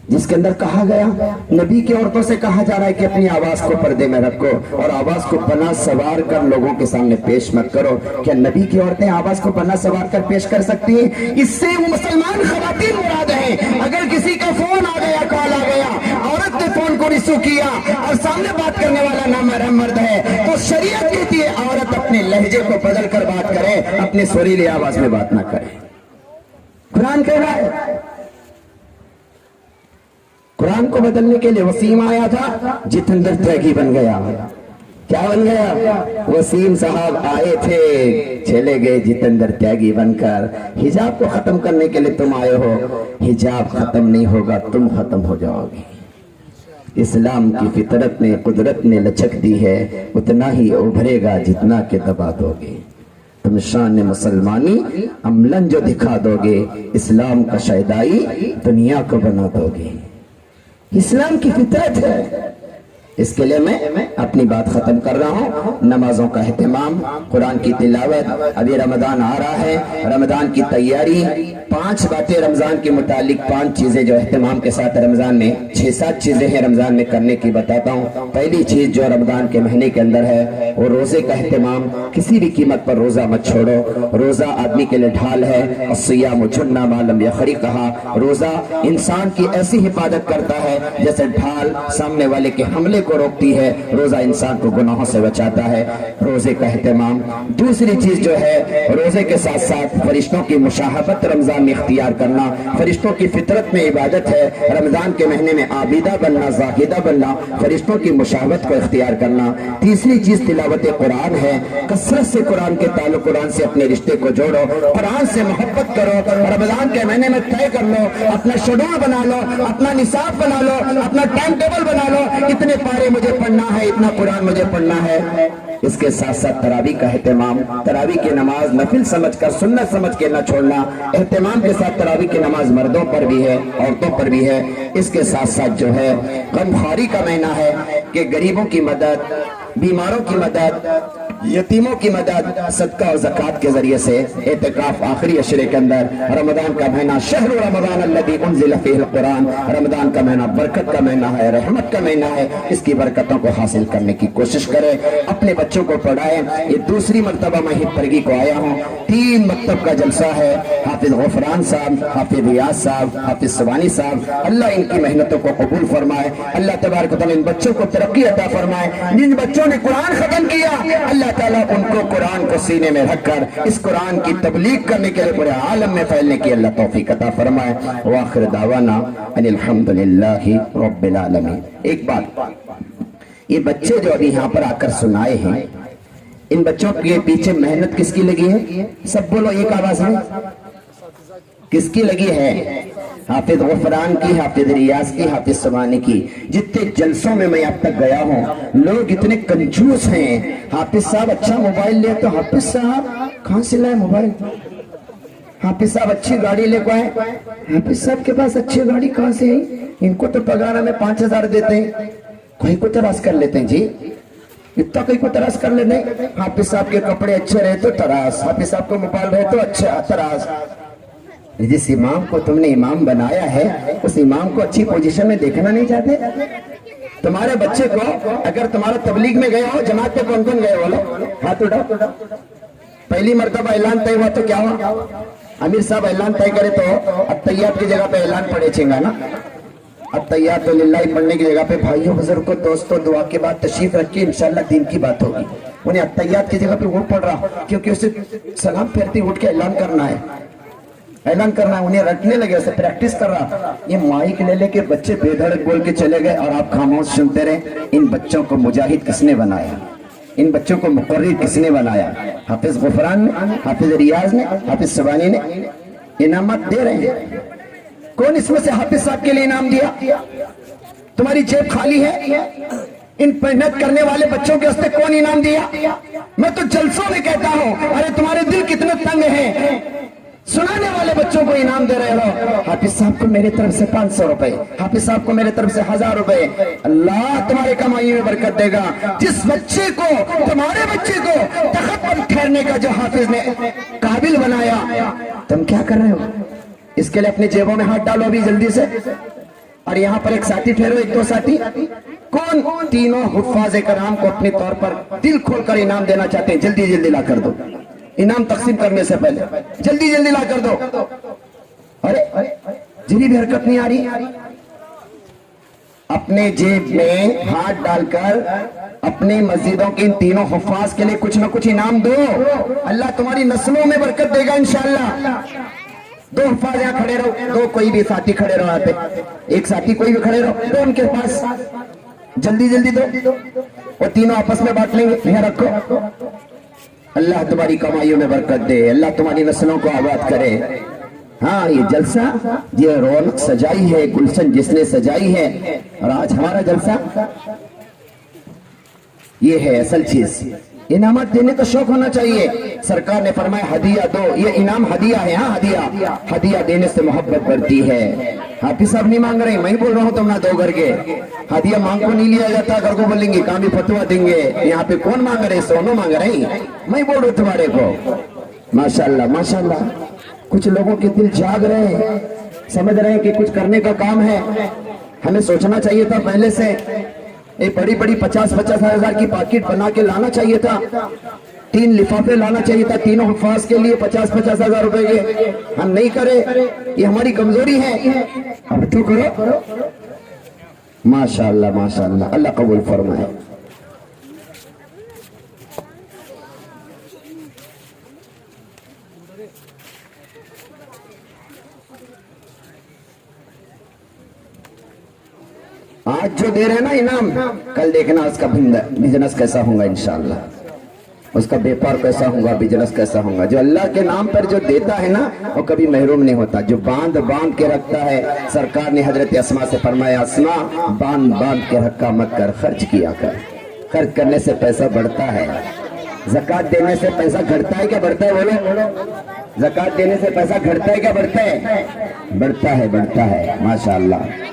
जिसके अंदर कहा गया, नबी की औरतों से कहा जा रहा है कि अपनी आवाज को पर्दे में रखो और आवाज को पना सवार कर लोगों के सामने पेश मत करो। क्या नबी की औरतें आवाज को पना सवार कर पेश कर सकती हैं? इससे वो मुसलमान खवातीन मुराद हैं। अगर किसी का फोन आ गया, कॉल आ गया, औरत ने फोन को रिसीव किया और सामने बात करने वाला नामहरम मर्द है, तो शरीयत कहती है औरत अपने लहजे को बदल कर बात करे, अपने सुरीली आवाज में बात ना करे। कुरान कह रहा है, कुरान को बदलने के लिए वसीम आया था, जितेंद्र त्यागी बन गया। क्या बन गया? वसीम साहब आए थे, चले गए जितेंद्र त्यागी बनकर। हिजाब को खत्म करने के लिए तुम आए हो, हिजाब खत्म नहीं होगा, तुम खत्म हो जाओगे। इस्लाम की फितरत ने, कुदरत ने लचक दी है, उतना ही उभरेगा जितना के दबा दोगे। तुम शान मुसलमानी अमलन जो दिखा दोगे, इस्लाम का शैदाई दुनिया को बना दोगे। इस्लाम की फितरत है। इसके लिए मैं अपनी बात खत्म कर रहा हूँ। नमाजों का एहतमाम, कुरान की तिलावत, अभी रमजान आ रहा है, रमजान की तैयारी, 5 बातें रमजान के मुतालिक, 5 चीजें जो एहतमाम के साथ रमजान में 6-7 चीजें हैं रमजान में करने की बताता हूँ। पहली चीज जो रमजान के महीने के अंदर है वो रोजे का एहतमाम। किसी भी कीमत पर रोजा मत छोड़ो। रोजा आदमी के लिए ढाल है। अस्सियामु जुन्ना मा लम यखरी कहा, रोजा इंसान की ऐसी हिफाजत करता है जैसे ढाल सामने वाले के हमले को रोकती है। रोजा इंसान को गुनाहों से बचाता है। रोजे का एहतमाम। दूसरी चीज जो है, रोजे के साथ साथ फरिश्तों की मुशाहबत रमजान में इख्तियार करना। फरिश्तों की फितरत में इबादत है रमजान के महीने में आबिदा बनना, जाहिदा बनना, फरिश्तों की मुशाहबत को इख्तियार करना। तीसरी चीज तिलावत कुरान है। कसरत से कुरान के ताल्लुक, कुरान से अपने रिश्ते को जोड़ो, कुरान से मोहब्बत करो। रमजान के महीने में तय कर लो, अपना शेड्यूल बना लो, अपना निसाब बना लो, अपना टाइम टेबल बना लो, इतने पारे मुझे पढ़ना है, इतना कुरान मुझे पढ़ना है। इसके साथ साथ तरावी का एहतमाम। तरावी की नमाज नफिल समझकर, सुन्नत समझ के न छोड़ना। एहतमाम के साथ तरावी की नमाज मर्दों पर भी है, औरतों पर भी है। इसके साथ साथ जो है गमखारी का महीना है कि गरीबों की मदद, बीमारों की मदद, यतीमों की मदद, सदका और ज़कात के जरिए से एतिकाफ आखिरी अशरे के अंदर। रमजान का महीना शहर रमजान अल्लज़ी उन्ज़िला फ़ीहिल कुरान, रमजान का महीना बरकत का महीना है, रहमत का महीना है। इसकी बरकतों को हासिल करने की कोशिश करें, अपने बच्चों को पढ़ाएं। ये दूसरी मरतबा मैं हितपरगी को आया हूँ। 3 मकतब का जलसा है। हाफिज गफरान साहब, हाफिज रियाज साहब, हाफिज सवानी साहब, अल्लाह इनकी मेहनतों को कबूल फरमाए। अल्लाह तबारक व तआला इन बच्चों को तरक्की अता फरमाए। जिन बच्चों ने कुरान खत्म किया, अल्लाह ताला उनको कुरान को सीने में रखकर इस कुरान की तबलीग करने के लिए पूरे आलम में फैलने की अल्लाह तौफीक अता फरमाए। व आखिर दावाना अनिल हम्दुलिल्लाहि रब्बिल आलमीन। एक बात, ये बच्चे जो अभी यहाँ पर आकर सुनाए हैं, इन बच्चों के पीछे मेहनत किसकी लगी है? सब बोलो एक आवाज में, किसकी लगी है? हाफिज गफरान की, हाफिज रियाज की, हाफिज सवानी की। जितने जलसों में मैं अब तक गया हूँ, लोग इतने कंजूस हैं। हाफिज साहब अच्छा मोबाइल ले, तो हाफिज साहब कहाँ से लाए मोबाइल? हाफिज साहब अच्छी गाड़ी लेकर आए, हाफिज साहब के पास अच्छी गाड़ी कहाँ से है? इनको तो पगार हमें 5,000 देते हैं। कोई को तराश कर लेते हैं जी, इतना कोई को तराश कर लेते हैं। हाफिज साहब के कपड़े अच्छे रहे तो तराश, हाफिज साहब को मोबाइल रहे तो अच्छा तराश। जिस इमाम को तुमने इमाम बनाया है, उस इमाम को अच्छी पोजीशन में देखना नहीं चाहते? तुम्हारे बच्चे को अगर तुम्हारा तबलीग में गया हो, जमात पे कौन कौन गए बोलो, हाथ उठाओ। पहली मर्तबा ऐलान तय हुआ तो क्या हुआ? अमीर साहब ऐलान तय करे तो अत्तहियात की जगह पे ऐलान पढ़े छेगा ना। अत्तहियात तो लिल्लाही पढ़ने की जगह पे भाइयों बुजुर्गों दोस्तों दुआ के बाद तशरीफ रखिए, इंशाल्लाह दिन की बात होगी। उन्हें अत्तहियात की जगह पे वो पढ़ रहा, क्योंकि उसे सलाम फेरते उठ के ऐलान करना है, ऐलान करना है। उन्हें रटने लगे, उसे प्रैक्टिस कर रहा। ये माइक ले लेके बच्चे बेधड़क बोल के चले गए और आप खामोश सुनते रहे। इन बच्चों को मुजाहिद किसने बनाया? इन बच्चों को मुकर्रिर किसने बनाया? हाफिज गफरान ने, हाफिज रियाज ने, हाफिज सवानी ने इनामत दे रहे हैं। कौन इसमें से हाफिज साहब के लिए इनाम दिया? तुम्हारी जेब खाली है? इन मेहनत करने वाले बच्चों के वास्ते कौन इनाम दिया? मैं तो जलसों में कहता हूं, अरे तुम्हारे दिल कितने तंग हैं, सुनाने वाले बच्चों को इनाम दे रहे हो। हाफिज साहब को मेरे तरफ से 500 रुपए, हाफिज साहब को मेरे तरफ से 1000 रुपए। अल्लाह तुम्हारे कमाई में बरकत देगा। जिस बच्चे को, तुम्हारे बच्चे को तख्त पर ठहरने का जो हाफिज ने काबिल बनाया, तुम क्या कर रहे हो? इसके लिए अपनी जेबों में हाथ डालो अभी जल्दी से। और यहाँ पर एक साथी ठहरो, एक दो साथी। कौन तीनों हुफ्फाज़ कराम को अपने तौर पर दिल खोलकर इनाम देना चाहते हैं? जल्दी जल्दी ला कर दो, इनाम तकसीम करने से पहले जल्दी जल्दी ला कर दो। अरे जरी भी हरकत नहीं आ रही। अपने जेब में हाथ डालकर अपनी मस्जिदों के इन तीनों हुफ्फाज़ के लिए कुछ ना कुछ इनाम दो। अल्लाह तुम्हारी नस्लों में बरकत देगा इंशाअल्लाह। दो हुफ्फाज़ यहाँ खड़े रहो, दो कोई भी साथी खड़े रहो, यहाँ पे एक साथी कोई भी खड़े रहो, दो उनके पास, जल्दी जल्दी दो, और तीनों आपस में बांट लेंगे। यहाँ रखो। अल्लाह तुम्हारी कमाइयों में बरकत दे, अल्लाह तुम्हारी नस्लों को आबाद करे। हाँ, ये जलसा, ये रौनक सजाई है, गुलशन जिसने सजाई है, और आज हमारा जलसा ये है असल चीज। इनामत देने का शौक होना चाहिए। सरकार ने फरमाया हदिया दो, ये इनाम हदिया है। हाँ, हदिया, हदिया देने से मोहब्बत बढ़ती है। हाफिज साहब नहीं मांग रहे, मैं बोल रहा हूँ, तुम ना दो घर के। हदिया मांग को नहीं लिया जाता, घर को बोलेंगे कहाँ भी फतवा देंगे। यहाँ पे कौन मांग रहे? सोनू मांग रहे, मैं बोल रहा हूँ तुम्हारे को। माशाल्लाह माशाल्लाह, कुछ लोगों के दिल जाग रहे हैं, समझ रहे हैं कि कुछ करने का काम है। हमें सोचना चाहिए था पहले से, एक बड़ी बड़ी 50-50 हजार की पैकेट बना के लाना चाहिए था, 3 लिफाफे लाना चाहिए था तीनों हुफ्फाज़ के लिए 50-50 हजार रुपए के। हम नहीं करे, ये हमारी कमजोरी है। अब तो करो। माशाअल्लाह माशाअल्लाह, अल्लाह कबूल फरमाए। आज जो दे रहे हैं ना इनाम, कल देखना उसका बिजनेस कैसा होगा इंशाअल्लाह, उसका व्यापार कैसा होगा, बिजनेस कैसा होगा। जो अल्लाह के नाम पर जो देता है ना, वो कभी महरूम नहीं होता। जो बांध बांध के रखता है, सरकार ने हजरत अस्मा से फरमाया, अस्मा बांध बांध के रखा मत कर, खर्च किया कर। खर्च करने से पैसा बढ़ता है। ज़कात देने से पैसा घटता है क्या बढ़ता है? बोलो, ज़कात देने से पैसा घटता है क्या बढ़ता है? बढ़ता है, बढ़ता है। माशाअल्लाह।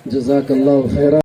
जज़ाकल्लाहु खैरा।